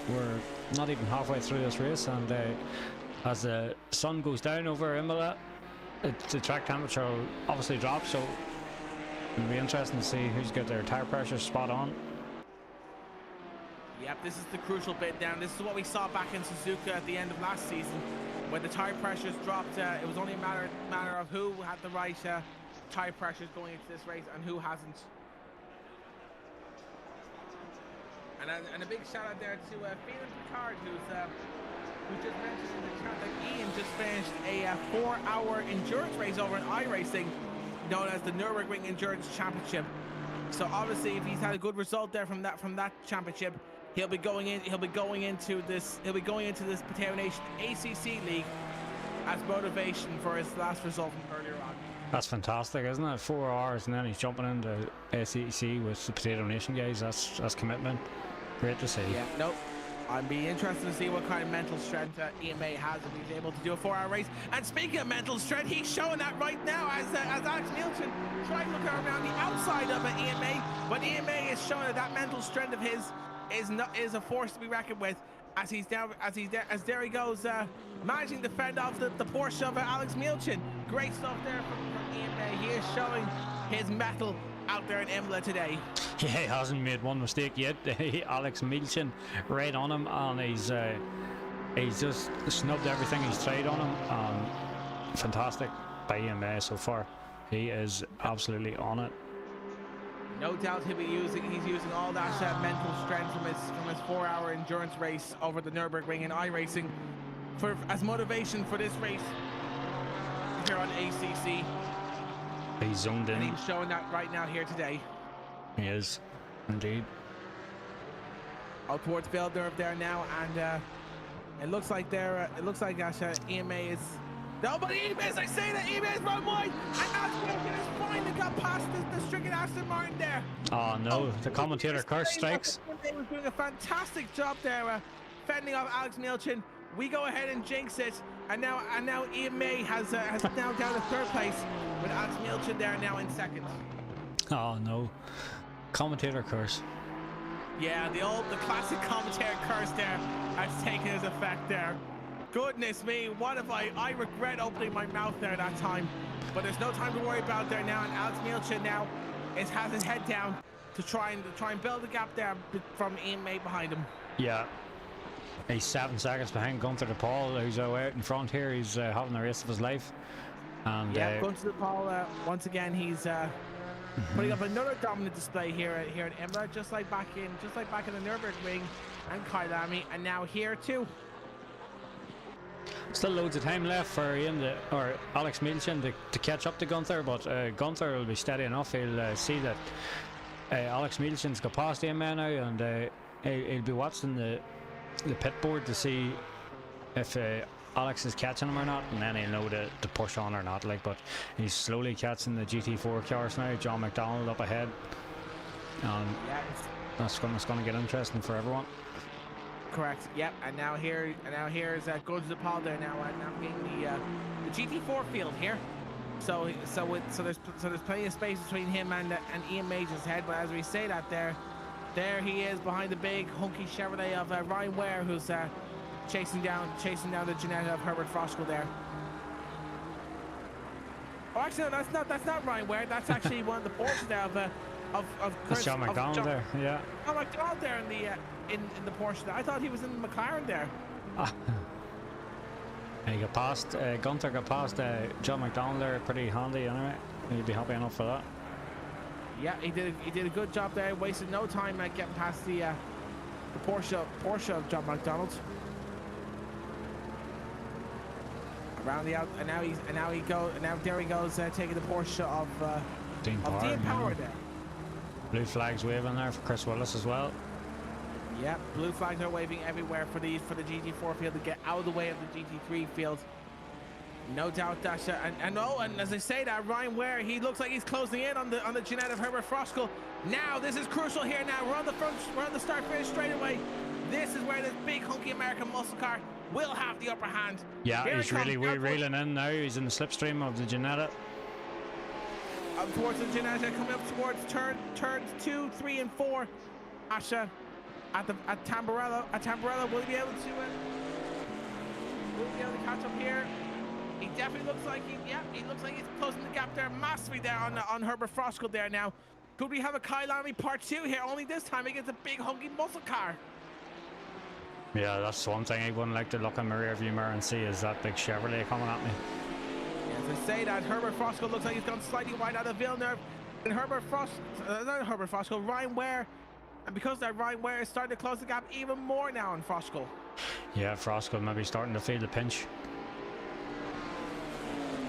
we're not even halfway through this race, and as the sun goes down over Imola, the track temperature will obviously drop, so it'll be interesting to see who's got their tire pressure spot on. Yep, this is the crucial bit down. This is what we saw back in Suzuka at the end of last season. When the tire pressures dropped, it was only a matter of who had the right tire pressures going into this race and who hasn't. And a big shout out there to Phelan Picard, who just mentioned in the chat that Ian just finished a 4-hour endurance race over in iRacing, known as the Nürburgring Endurance Championship. So obviously, if he's had a good result there from that championship, he'll be going into this Potato Nation ACC League as motivation for his last result from earlier on. That's fantastic, isn't it? 4 hours and then he's jumping into ACC with the Potato Nation guys. That's commitment. Great to see. Yeah, nope. I'd be interested to see what kind of mental strength Ian May has if he's able to do a 4-hour race. And speaking of mental strength, he's showing that right now as Alex Milchin trying to look around the outside of Ian May. But Ian May is showing that mental strength of his is a force to be reckoned with as there he goes, managing to fend off the Porsche of Alex Milchin. Great stuff there from Ian May. He is showing his mettle out there in Imola today. Yeah, he hasn't made one mistake yet. Alex Milchin right on him, and he's just snubbed everything he's tried on him. Fantastic by Ian May so far. He is absolutely on it. No doubt he's using all that mental strength from his 4-hour endurance race over the Nürburgring and iRacing as motivation for this race here on ACC. He's zoomed in. And he's showing that right now here today. He is, indeed. Out towards Villeneuve there now, and it looks like EMA is. No, but EMA, as I say that, EMA is run wide, and Alex Milchin has finally got past the stricken Aston Martin there. Oh no, the commentator curse strikes. They was doing a fantastic job there, fending off Alex Milchin. We go ahead and jinx it, and now EMA has now down to third place with Alex Milchin there now in second. Oh no, commentator curse. Yeah, the classic commentator curse there has taken its effect there. Goodness me, what if I regret opening my mouth there that time. But there's no time to worry about there now, and Alex Milchin now has his head down to try and build a gap there from EMA behind him. Yeah. He's 7 seconds behind Gunther de Paul, who's out in front here. He's having the race of his life. And yeah, Gunther de Paul, once again, he's putting up another dominant display here at Imola, just like back in the Nürburgring and Kyalami, and now here too. Still loads of time left for him or Alex Milchin to catch up to Gunther, but Gunther will be steady enough. He'll see that Alex Milchin's got past him now, and he'll be watching the pit board to see if Alex is catching him or not, and then he'll know to push on or not. But he's slowly catching the GT4 cars now. John McDonald up ahead, that's going to get interesting for everyone. Correct. Yep. And now here's Gunther de Paul there now navigating the GT4 field here. So there's plenty of space between him and Ian Major's head. But as we say that there he is behind the big hunky Chevrolet of Ryan Ware, who's chasing down the Ginetta of Herbert Froschel there. Oh, actually, no, that's not Ryan Ware. That's actually one of the Porsches there of Chris. That's John McDonald there, yeah. John McDonald there in the Porsche there. I thought he was in the McLaren there. He got past Gunther got past John McDonald there, pretty handy anyway. He'd be happy enough for that. Yeah, he did a good job there. Wasted no time getting past the Porsche of John McDonald. Around the out, and now there he goes taking the Porsche of Dean Power there. Blue flags waving there for Chris Willis as well. Yep, blue flags are waving everywhere for the GT4 field to get out of the way of the GT3 field. No doubt that and as I say that, Ryan Ware, he looks like he's closing in on the Ginetta of Herbert Froschel. Now this is crucial here. Now we're on the start finish straight away. This is where this big hunky American muscle car will have the upper hand. Yeah, he's really reeling in now. He's in the slipstream of the Ginetta. Up towards the Ginetta, coming up towards turns 2, 3, and 4. Asha at Tamburello. Will he be able to catch up here? He definitely looks like he looks like he's closing the gap there massively there on Herbert Froschel there now. Could we have a Kyalami part 2 here? Only this time against a big hunky muscle car. Yeah, that's one thing I wouldn't like to look in my rearview mirror and see is that big Chevrolet coming at me. Yeah, to say that, Herbert Froschel looks like he's gone slightly wide out of Villeneuve, and Ryan Ware, and because that Ryan Ware is starting to close the gap even more now on Froschel. Yeah, Froschel maybe starting to feel the pinch.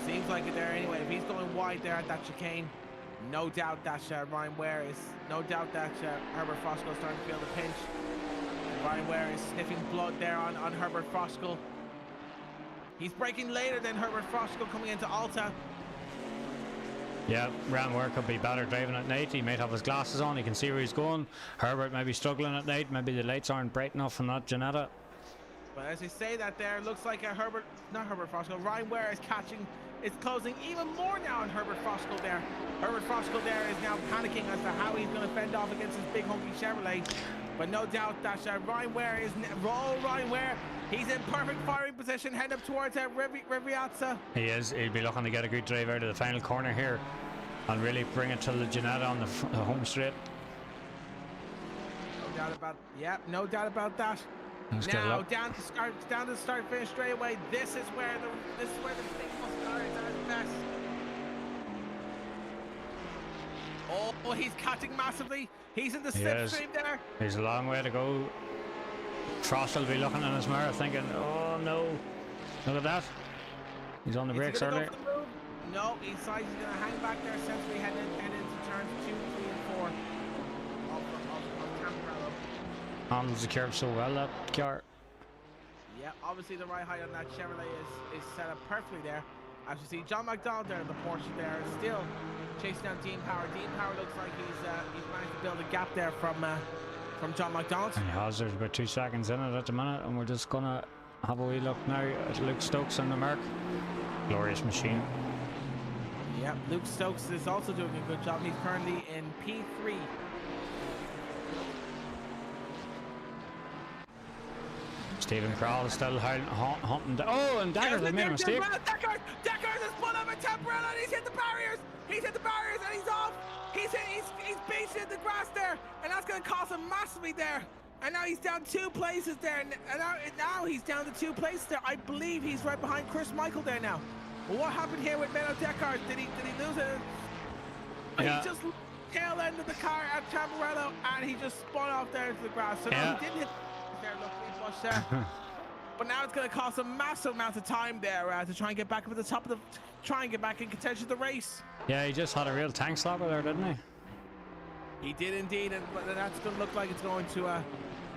Seems like it there anyway. If he's going wide there at that chicane, no doubt that Ryan Ware is, Herbert Froschel is starting to feel the pinch. Ryan Ware is sniffing blood there on Herbert Froschel. He's braking later than Herbert Froschel coming into Alta. Yeah, Ryan Ware could be better driving at night. He might have his glasses on, he can see where he's going. Herbert may be struggling at night, maybe the lights aren't bright enough on that Ginetta. But as you say that there, looks like Ryan Ware is closing even more now on Herbert Froschel there. Herbert Froschel there is now panicking as to how he's going to fend off against his big hunky Chevrolet. But no doubt that Ryan Ware is Ryan Ware. He's in perfect firing position, heading up towards Riviazza. He is. He'll be looking to get a good drive out of the final corner here and really bring it to the Ginetta on the home straight. No doubt about that. Now down to start finish straight away. This is where the big muscle car is at its best. Oh, he's cutting massively. He's in the slipstream there. He's a long way to go. Frost will be looking in his mirror thinking, oh no, look at that. He's on the brakes early. No, he decides he's going to hang back there, sensibly heading into turns 2, 3, and 4 of Tamburello. Handles the curve so well, that car. Yeah, obviously the right height on that Chevrolet is set up perfectly there. As you see, John McDonald there in the Porsche there is still chasing down Dean Power. Dean Power looks like he's managed to build a gap there from John McDonald. And he has. There's about 2 seconds in it at the minute, and we're just gonna have a wee look now at Luke Stokes on the mark. Glorious machine. Yeah, Luke Stokes is also doing a good job. He's currently in P3. Stephen Crowell is still hunting. Oh, and Deckard, they made a mistake. Deckard has spun up at Tamburello and he's hit the barriers. He's hit the barriers and he's off. He's basically in the grass there, and that's going to cost him massively there. And now he's down 2 places there, and now he's down to 2 places there. I believe he's right behind Chris Michael there now. Well, what happened here with Menno Deckard? Did he lose it? Yeah. He just tail end of the car at Tamburello, and he just spun off there into the grass. So no, he didn't hit there, luckily, but now it's going to cost a massive amount of time there to try and get back up at the top of try and get back in contention of the race. Yeah, he just had a real tank slapper there, didn't he? He did indeed, and that's going to look like it's going to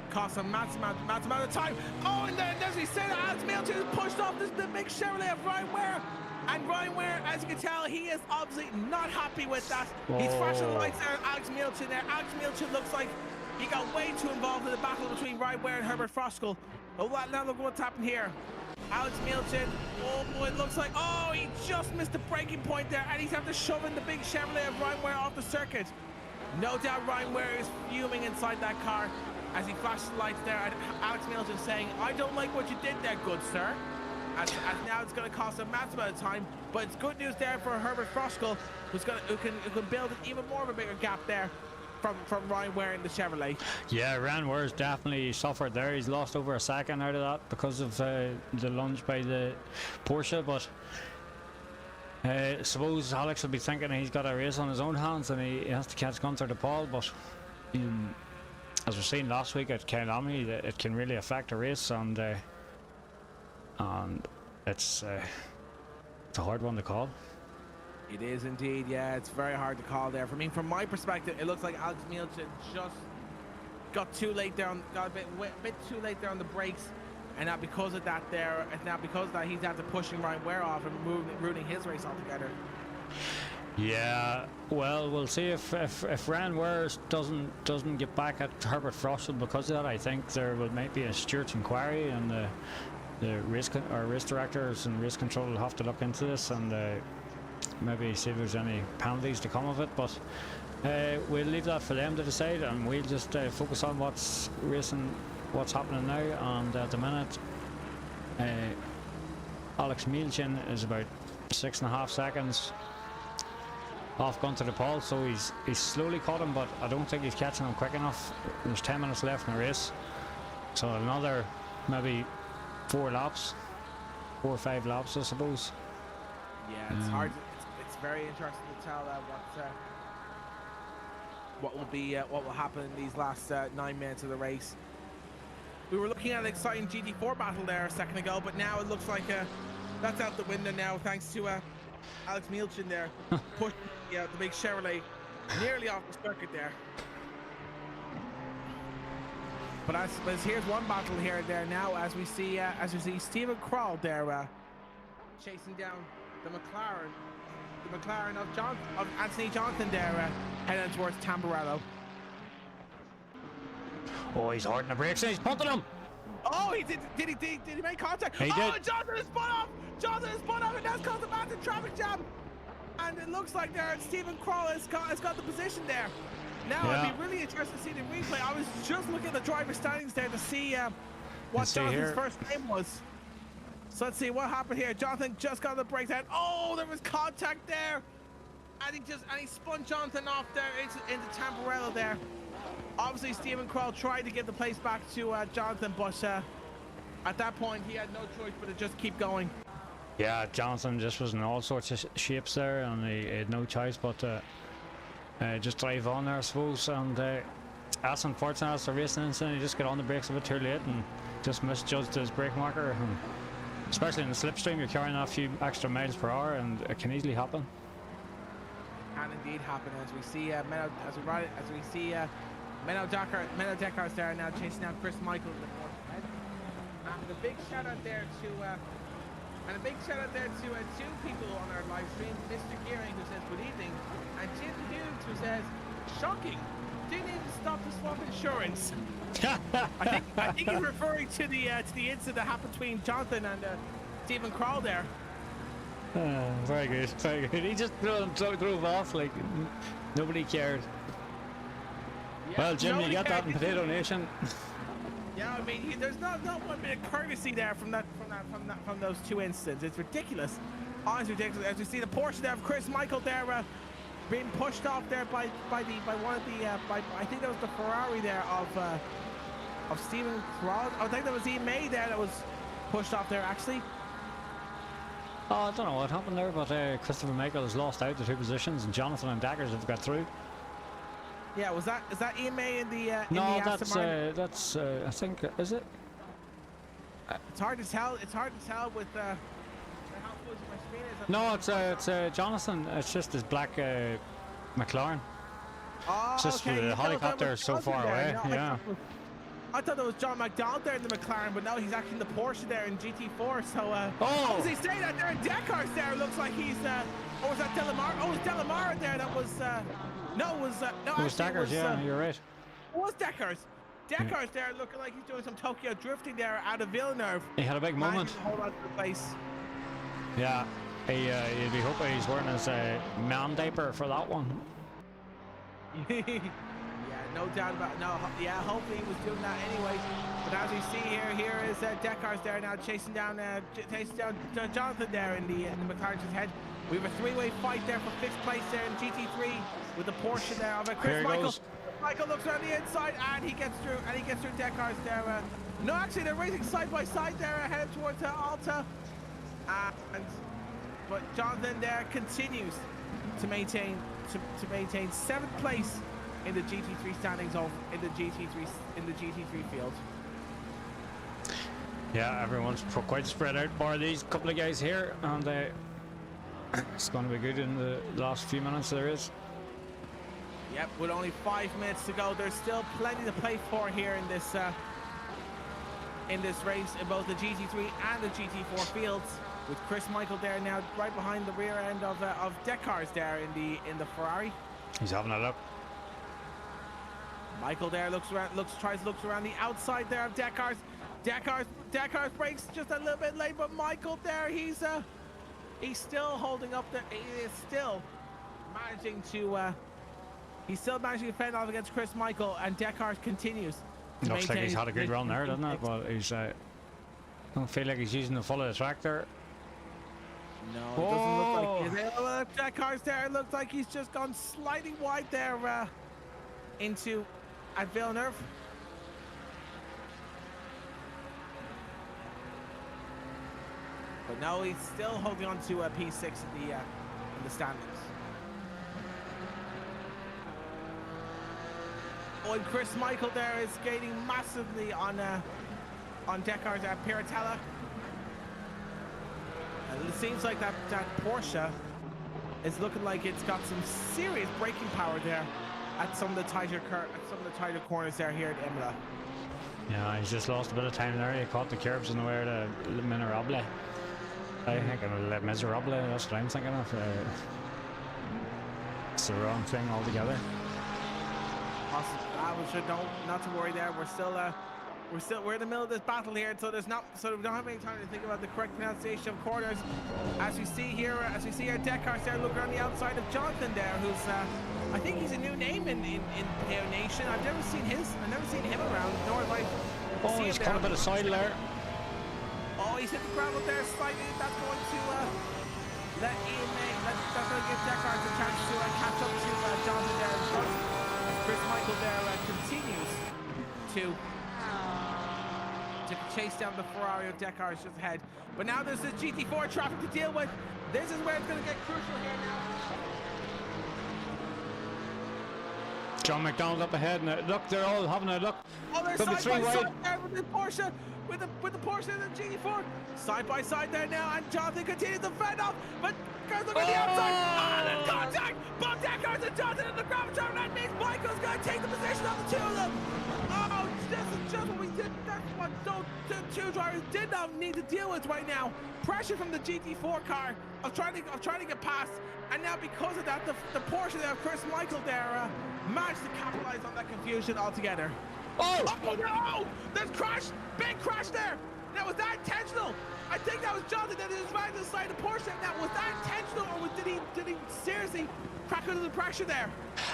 cost a massive amount of time. Oh, and then as we said, Alex Milton is pushed off this big Chevrolet of Ryan Ware. And Ryan Ware, as you can tell, he is obviously not happy with that. He's flashing lights there at Alex Milton there. Alex Milton looks like he got way too involved in the battle between Ryan Ware and Herbert Froskel. Oh, now look what's happened here. Alex Milton, oh boy, it looks like, oh, he just missed the braking point there, and he's having to shove in the big Chevrolet of Ryan Ware off the circuit. No doubt Ryan Ware is fuming inside that car as he flashes the lights there, and Alex Milton saying, I don't like what you did there, good sir. As now it's going to cost a massive amount of time, but it's good news there for Herbert Froskel, who can build even more of a bigger gap there from Ryan Ware in the Chevrolet. Yeah, Ryan Ware's definitely suffered there. He's lost over a second out of that because of the lunge by the Porsche, but I suppose Alex will be thinking he's got a race on his own hands and he has to catch Gunther de Paul, but as we've seen last week at Kyalami, it can really affect a race, and it's a hard one to call. It is indeed, yeah. It's very hard to call there. From my perspective, it looks like Alex Milton just got too late there, got a bit too late there on the brakes, and now because of that, he's after pushing Ryan Ware off and ruining his race altogether. Yeah, well, we'll see if Ryan Ware doesn't get back at Herbert Frostel because of that. I think there might be a Stewart's inquiry, and the race directors and race control will have to look into this and maybe see if there's any penalties to come of it, but we'll leave that for them to decide, and we'll just focus on what's happening now. And at the minute, Alex Milchin is about 6.5 seconds off Gunther de Paul, so he's slowly caught him, but I don't think he's catching him quick enough. There's 10 minutes left in the race, so another maybe 4 or 5 laps, I suppose. Yeah, it's hard. It's very interesting to tell what will happen in these last 9 minutes of the race. We were looking at an exciting GT4 battle there a second ago, but now it looks like that's out the window now, thanks to Alex Milchin there pushing the big Chevrolet nearly off the circuit there. But here's one battle here and there now, as we see Stephen Crowell there chasing down the McLaren of Anthony Johnson there heading towards Tamburello. Oh, he's hard on the brakes and he's punting him. Oh, did he make contact? He did. Johnson is spun off, and that's caused a massive traffic jam. And it looks like there Stephen Crowell has got the position there. Now I'd be really interested to see the replay. I was just looking at the driver standings there to see what Jonathan's first name was. So let's see what happened here. Jonathan just got the breakdown. Oh, there was contact there, and he spun Jonathan off there into Tamburello there. Obviously, Stephen Crowell tried to give the place back to Jonathan, but at that point he had no choice but to just keep going. Yeah, Jonathan just was in all sorts of shapes there, and he had no choice but just drive on there, I suppose. And that's unfortunate. That's a racing incident. He just got on the brakes a bit too late and just misjudged his brake marker. And especially in the slipstream, you're carrying a few extra miles per hour, and it can easily happen. Can indeed happen, as we see Menno Deckars there now chasing down Chris Michael in the fourth head. And a big shout out there to two people on our live stream, Mr. Gearing, who says good evening, and Jim Hughes, who says shocking, didn't even stop to swap insurance. I think he's referring to the incident that happened between Jonathan and Stephen Kroll there. Very good, very good. He just drove off like nobody cared. Yeah, well, Jim, you got that in Potato Nation. Yeah, I mean, there's not one bit of courtesy there from those two incidents. It's ridiculous. Honestly, ridiculous. As we see the Porsche there of Chris Michael there being pushed off there by one of the I think that was the Ferrari there of Stephen Kroll. I think that was Imola there that was pushed off there actually. Oh, I don't know what happened there, but Christopher Michael has lost out the two positions, and Jonathan and Daggers have got through. Yeah, is that Imola in the no, that's I think, is it? It's hard to tell. It's hard to tell with how fuzzy my screen is. No, it's Jonathan. It's just his black McLaren. Oh, it's just okay. the helicopter is so far away. No, yeah. I thought it was John McDonald there in the McLaren, but no, he's actually in the Porsche there in GT4. So, oh, as he say that there in Deckars there, it looks like he's. Or was that Delamar? Oh, it was Delamar there. That was. No, it was. No, it was Deckars. Yeah, you're right. It was Deckars. Deckars there, looking like he's doing some Tokyo drifting there out of Villeneuve. He had a big moment. Hold on to the place. Yeah, he'd be hoping he's wearing his man diaper for that one. Yeah, no doubt about it. No, yeah, hopefully he was doing that anyway. But as we see here is Deckars there now chasing down Jonathan there in the McLaren's head. We have a three-way fight there for 5th place there in GT3 with the Porsche there of Chris Michael. Goes. Michael looks around the inside and he gets through Deckars there. No, actually they're racing side by side there, headed towards Alta. But Jonathan there continues to maintain 7th place in the GT3 standings in the GT3 field. Yeah, everyone's quite spread out. Bar these couple of guys here, and it's going to be good in the last few minutes there is. Yep, with only 5 minutes to go, there's still plenty to play for here in this race in both the GT3 and the GT4 fields. With Chris Michael there now right behind the rear end of Deckars there in the Ferrari. He's having a look. Michael there looks around the outside there of Deckars. Deckars brakes just a little bit late, but Michael there, he's still holding up there. He is still managing to fend off against Chris Michael, and Deckars continues. Looks like he's had a good run there, doesn't it? But he's don't feel like he's using the full of the track there. No, it doesn't look like he is. Deckars there, it looks like he's just gone slightly wide there at Villeneuve. But no, he's still holding on to P6 in the standings. Oh, and Chris Michael there is gaining massively on Deckars at Piratella. And it seems like that Porsche is looking like it's got some serious braking power there at some of the tighter corners there here at Imola. Yeah, he's just lost a bit of time there. He caught the curbs in the way to Le Miserable. I think Le Miserable, that's what I'm thinking of. It's the wrong thing altogether. Awesome. We should not to worry there. We're in the middle of this battle here, so we don't have any time to think about the correct pronunciation of corners. As we see here Deckars there looking around the outside of Jonathan there, who's I think he's a new name in Potato Nation. I've never seen him around, nor have I seen he's caught a bit of side there. Oh, he's hit the gravel there slightly. That's going to give Deckars a chance to catch up to Jonathan there in front. Chris Michael there continues to chase down the Ferrari of Deckars just ahead. But now there's the GT4 traffic to deal with. This is where it's going to get crucial here now. John McDonald up ahead, and look, they're all having a look. Oh, they're Could be side three by wide. side there with the Porsche, with the Porsche and the GT4. Side by side there now, and Jonathan continues to fend off, but goes look at the outside. Ah, there's contact! Both Deckers and Jonathan in the gravity, that means Michael's going to take the position of the two of them. Oh, this is just what we did. That's what the two drivers did not need to deal with right now. Pressure from the GT4 car of trying to get past, and now because of that, the Porsche there, Chris Michael there, managed to capitalize on that confusion altogether. Oh no! There's crash! Big crash there! Now, was that intentional? I think that was Jonathan that just ran to the side of the Porsche. Now, was that intentional, or did he seriously crack under the pressure there?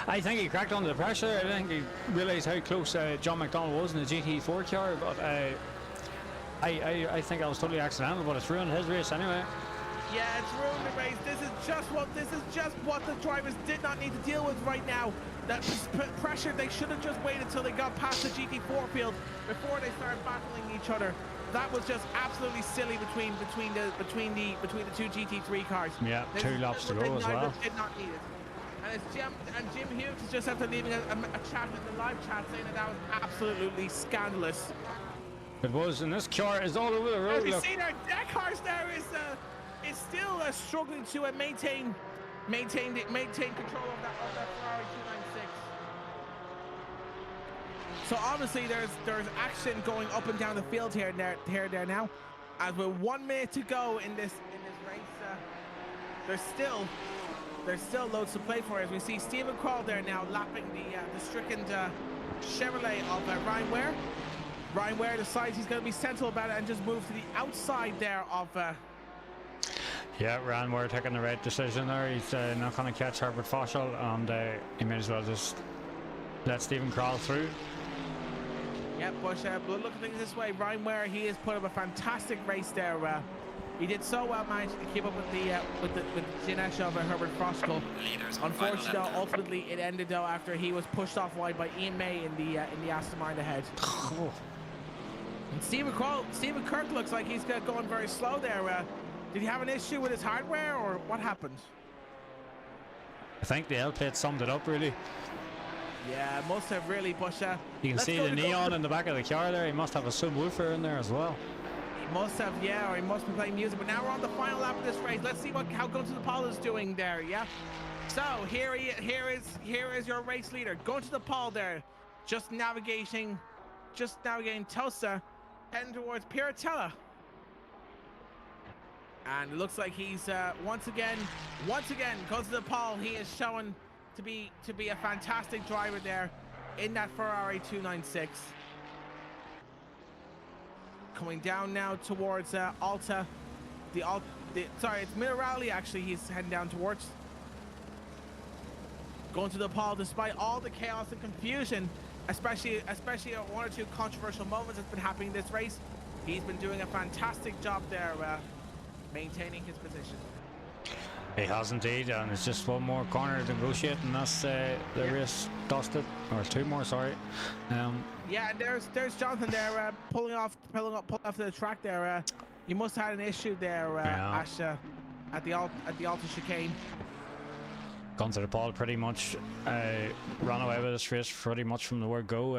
I think he cracked under the pressure. I think he realised how close John McDonald was in the GT4 car, but I think that was totally accidental, but it's ruined his race anyway. Yeah, it's ruined the race. This is just what the drivers did not need to deal with right now. That pressure, they should have just waited till they got past the GT4 field before they started battling each other. That was just absolutely silly between the two GT3 cars. Yeah, This 2 is laps to what go they as well. Did not need it. And Jim Hughes is just after leaving a chat in the live chat saying that was absolutely scandalous. It was, and this car is all over the road. As you Look. see there, Deckars there is still struggling to maintain control of that Ferrari 296. So obviously there's action going up and down the field here and there now. As with 1 minute to go in this race, there's still loads to play for. As we see Stephen Crawl there now lapping the stricken Chevrolet of Ryan Ware. Ryan Ware decides he's going to be sensible about it and just move to the outside there of. Yeah, Ryan Ware taking the right decision there. He's not going to catch Herbert Foschel, and he may as well just let Stephen crawl through. Yeah, but look at things this way. Ryan Ware, he has put up a fantastic race there. He did so well, managing to keep up with the Ginesh of Herbert Foschel. Unfortunately, though, ultimately it ended though after he was pushed off wide by Ian May in the Aston Martin ahead. And Stephen Kirk looks like he's going very slow there. Did he have an issue with his hardware, or what happened? I think the L plate summed it up really. Yeah, must have really, but you can see the neon in the back of the car there. He must have a subwoofer in there as well. He must have, yeah, or he must be playing music. But now we're on the final lap of this race. Let's see how Going to the Pole is doing there. Yeah. So here is your race leader going to the pole there, just navigating Tosa, heading towards Piratella. And it looks like he's once again goes to the pole. He is showing to be a fantastic driver there in that Ferrari 296. Coming down now towards Alta, sorry, it's Minerali actually. He's heading down towards. Going to the pole despite all the chaos and confusion, especially one or two controversial moments that's been happening in this race. He's been doing a fantastic job there, maintaining his position. He has indeed, and it's just one more corner to negotiate, and that's the race dusted, or 2 more, sorry. Yeah, and there's Jonathan there pulling off the track there. He must have had an issue there, Ash, at the Alta chicane. Gone to the pole pretty much, ran away with this race pretty much from the word go.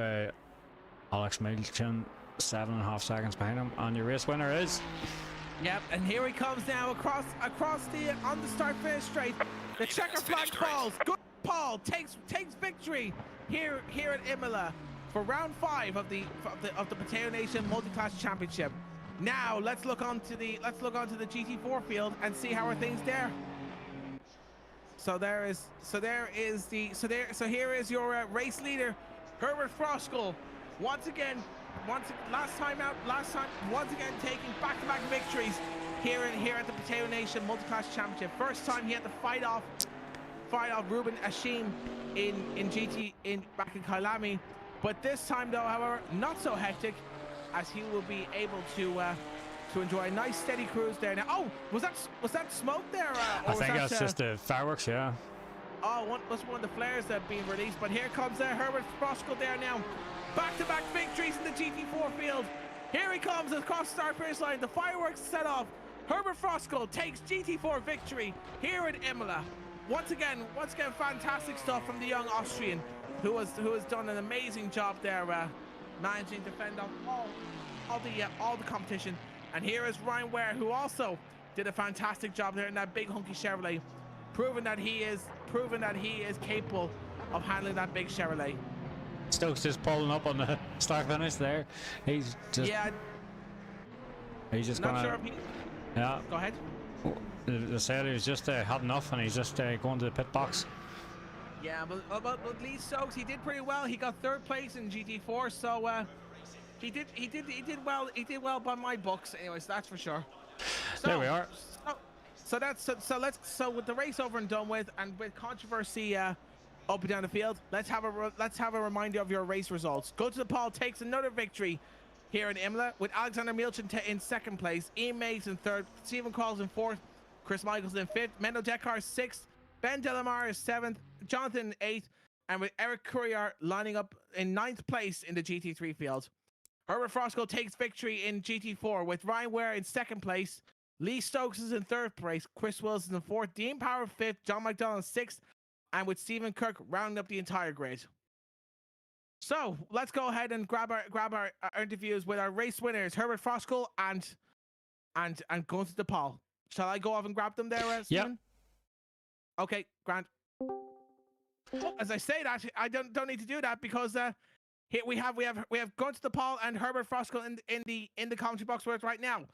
Alex Middleton 7.5 seconds behind him, and your race winner is. Yep, and here he comes now across on the start-finish straight. The checker flag falls. Good Paul takes victory here at Imola for round 5 of the Potato Nation Multi-Class Championship. Now let's look onto the GT4 field and see how are things there. So here is your race leader, Herbert Foschel, once again taking back-to-back victories here at the Potato Nation Multi-Class Championship. First time he had to fight off Ruben Ashim back in Kailami, but this time though, however, not so hectic, as he will be able to enjoy a nice steady cruise there. Now, oh, was that smoke there? I think that's just the fireworks, yeah. Oh, that's one of the flares that being released. But here comes Herbert Foschel there now. Back-to-back victories in the GT4 field. Here he comes across the start-finish line. The fireworks set off. Herbert Foschel takes GT4 victory here at Imola. Once again, fantastic stuff from the young Austrian, who has done an amazing job there, managing to fend off all the competition. And here is Ryan Ware, who also did a fantastic job there in that big hunky Chevrolet, proving that he is capable of handling that big Chevrolet. Stokes just pulling up on the start finish there. He's just not gonna, sure if he. yeah. Go ahead. The sailor is just had enough, and he's just going to the pit box. Yeah, but Lee Stokes, he did pretty well. He got 3rd place in GT4, so he did well by my books. Anyways, that's for sure. So, there we are. So with the race over and done with, and with controversy up and down the field, let's have a reminder of your race results. Go to the Paul takes another victory here in Imola with Alexander Milchin in 2nd place, Ian Mays in 3rd, Stephen Qualls in 4th, Chris Michaels in 5th, Mendo Dekar 6th, Ben Delamar is 7th, Jonathan 8th, and with Eric Courier lining up in 9th place in the GT3 field. Herbert Frosco takes victory in GT4 with Ryan Ware in 2nd place, Lee Stokes is in 3rd place, Chris Wilson in 4th, Dean Power 5th, John McDonald 6th, and with Stephen Kirk rounding up the entire grid. So let's go ahead and grab our interviews with our race winners, Herbert Frosco and Gunther de Paul. Shall I go off and grab them there, Stephen? Yeah. Okay, Grant. As I say that, I don't need to do that because here we have Gunther de Paul and Herbert Frosco in the commentary box with us right now.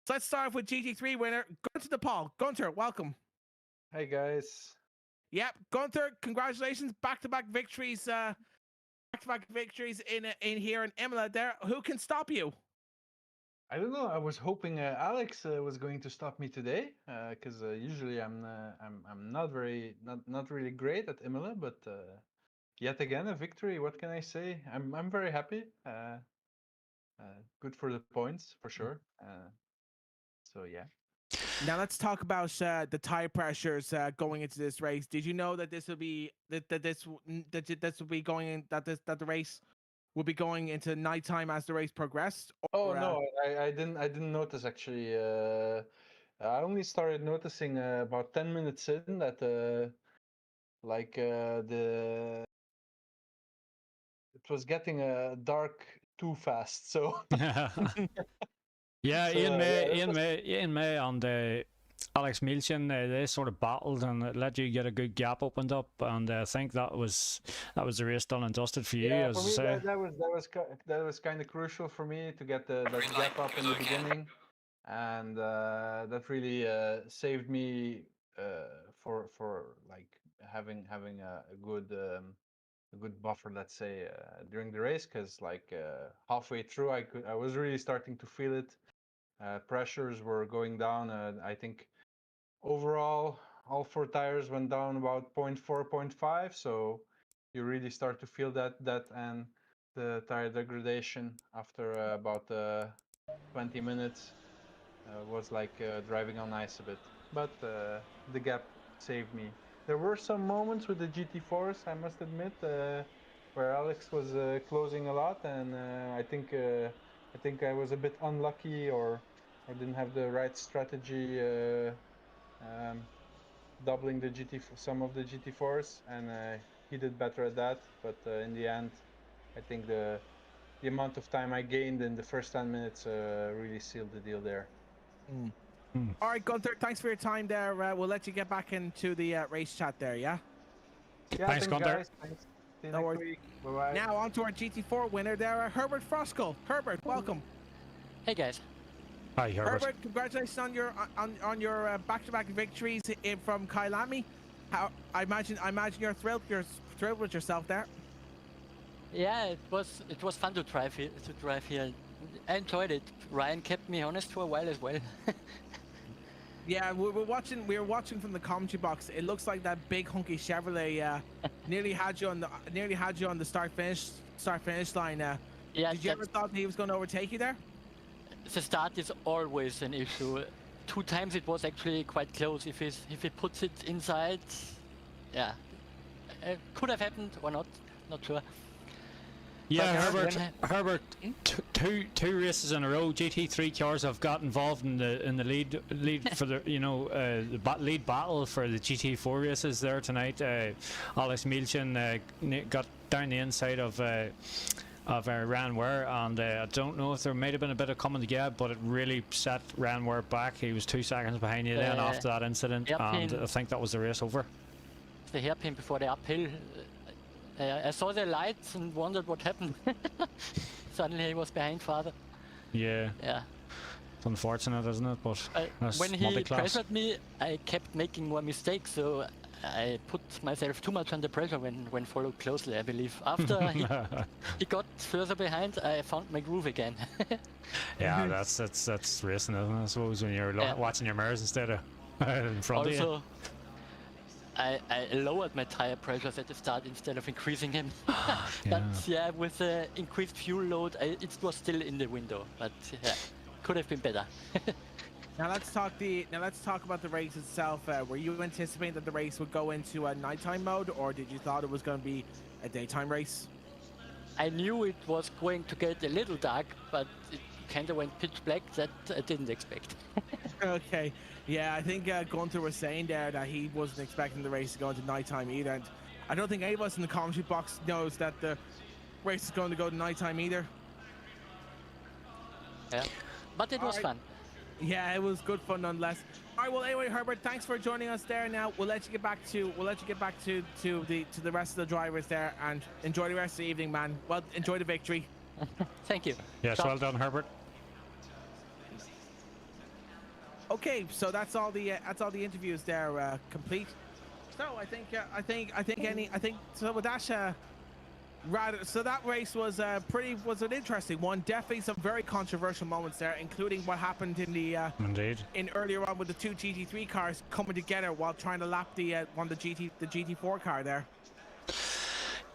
So let's start off with GT3 winner Gunther de Paul. Gunther, welcome. Hey guys. Yep, Gunther, congratulations! Back-to-back victories. Back-to-back victories in here in Imola. There, who can stop you? I don't know. I was hoping Alex was going to stop me today, because usually I'm not really great at Imola, but yet again a victory. What can I say? I'm very happy. Good for the points for sure. So yeah. Now let's talk about the tire pressures going into this race. Did you know that this will be that the race will be going into nighttime as the race progressed? Or, no, I didn't notice actually. I only started noticing about 10 minutes in that it was getting dark too fast. So yeah, so, Ian May and Alex Milchin, they sort of battled and it let you get a good gap opened up, and I think that was the race done and dusted for you. Yeah, as for I me say. that was kind of crucial for me to get that gap up in the beginning, and that really saved me for like having a good buffer, let's say, during the race, because like halfway through I was really starting to feel it. Pressures were going down. I think overall all 4 tires went down about 0.4, 0.5. So you really start to feel that and the tire degradation after about 20 minutes was like driving on ice a bit. But the gap saved me. There were some moments with the GT4s, I must admit, where Alex was closing a lot, and I think I was a bit unlucky or didn't have the right strategy, doubling some of the GT4s, and he did better at that. But in the end, I think the amount of time I gained in the first 10 minutes really sealed the deal there. All right, Gunther, thanks for your time there. We'll let you get back into the race chat there, yeah? Yeah, thanks, Gunther. Guys. Thanks. See you No next worries. week. Bye-bye. Now on to our GT4 winner there, Herbert Frosco. Herbert, welcome. Hey guys. Hi, Herbert. Herbert, congratulations on your back-to-back victories from Kyalami. I imagine you're thrilled with yourself there. Yeah, it was fun to drive here. I enjoyed it. Ryan kept me honest for a while as well. Yeah, we were watching from the commentary box. It looks like that big hunky Chevrolet nearly had you on the start finish line. Yeah, did you ever thought he was going to overtake you there? The start is always an issue. 2 times it was actually quite close. If he puts it inside, yeah, it could have happened or not. Not sure. Yeah, But, Herbert. Two races in a row. GT3 cars have got involved in the lead for the lead battle for the GT4 races there tonight. Alex Milchin got down the inside of Ranware, and I don't know if there might have been a bit of coming together, but it really set Ranware back. He was 2 seconds behind you then after that incident, and I think that was the race over. The hairpin before the uphill. I saw the lights and wondered what happened. Suddenly he was behind father. Yeah. Yeah. It's unfortunate, isn't it? But when he pressured me, I kept making more mistakes, so I put myself too much under pressure when followed closely, I believe. After he got further behind, I found my groove again. Yeah, that's racing, isn't it? I suppose when you're watching your mirrors instead of in front of you. Also, I lowered my tire pressures at the start instead of increasing them. But yeah, with the increased fuel load, it was still in the window. But yeah, could have been better. Now let's talk about the race itself. Were you anticipating that the race would go into a nighttime mode, or did you thought it was going to be a daytime race? I knew it was going to get a little dark, but it kind of went pitch black. That I didn't expect. Okay, yeah, I think Gunther was saying there that he wasn't expecting the race to go into nighttime either, and I don't think any of us in the commentary box knows that the race is going to go to nighttime either. Yeah, but it was fun. Yeah, it was good fun nonetheless. All right, well, anyway, Herbert, thanks for joining us there. Now we'll let you get back to the rest of the drivers there, and enjoy the rest of the evening, man. Well, enjoy the victory. Thank you. Yes, well done, Herbert. Okay, so that's all the interviews there complete. So I think so with that. So that race was an interesting one. Definitely some very controversial moments there, including what happened in the in earlier on with the 2 GT3 cars coming together while trying to lap the GT4 car there.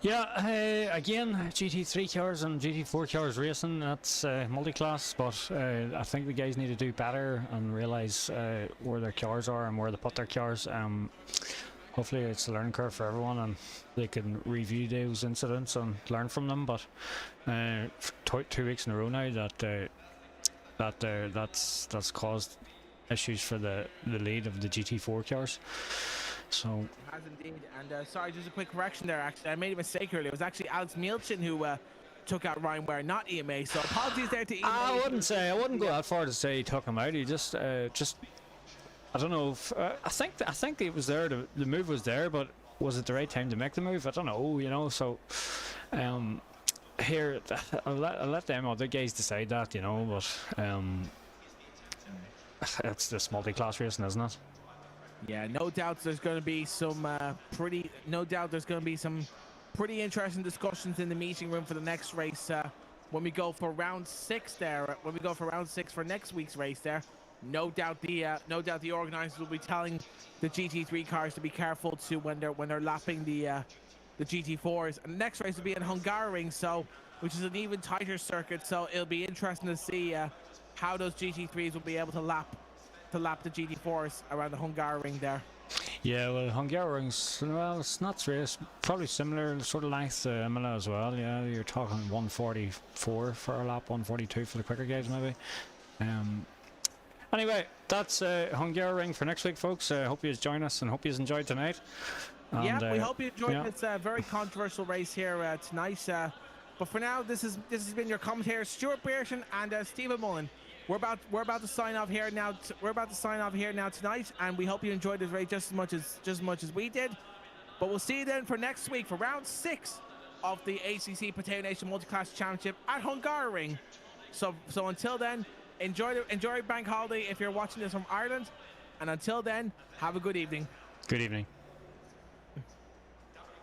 Yeah, again, GT3 cars and GT4 cars racing, that's multi-class, but I think the guys need to do better and realise where their cars are and where they put their cars. Hopefully it's a learning curve for everyone and they can review those incidents and learn from them, but 2 weeks in a row now that's caused issues for the lead of the GT4 cars. So it has indeed, and sorry, just a quick correction there. Actually, I made a mistake earlier. It was actually Alex Mielchin who took out Ryan Ware, not EMA. So apologies there to EMA. I wouldn't go that far to say he took him out. He just I don't know. I think it was there. The move was there, but was it the right time to make the move? I don't know. You know, so here I'll let them other guys decide that. You know, but it's this multi-class racing, isn't it? Yeah, no doubt there's going to be some pretty interesting discussions in the meeting room for the next race when we go for round 6 there. When we go for round 6 for next week's race there, no doubt the organisers will be telling the GT3 cars to be careful to when they're lapping the GT4s. And the next race will be in Hungaroring, so which is an even tighter circuit. So it'll be interesting to see how those GT3s will be able to lap the GT4s around the Hungaroring there. Yeah, well, Hungaroring's, well, it's not race, probably similar sort of length to Imola as well. Yeah, you're talking 144 for a lap, 142 for the quicker guys maybe. Anyway, that's Hungaroring for next week, folks. Hope you join us and hope you enjoyed tonight. And, yeah, we hope you enjoyed this very controversial race here tonight. But for now, this has been your commentators, Stuart Beerton and Stephen Mullen. We're about to sign off here now. We're about to sign off here now tonight, and we hope you enjoyed this race just as much as we did. But we'll see you then for next week for round 6 of the ACC Potato Nation Multiclass Championship at Hungaroring. So until then, enjoy bank holiday if you're watching this from Ireland, and until then, have a good evening. Good evening.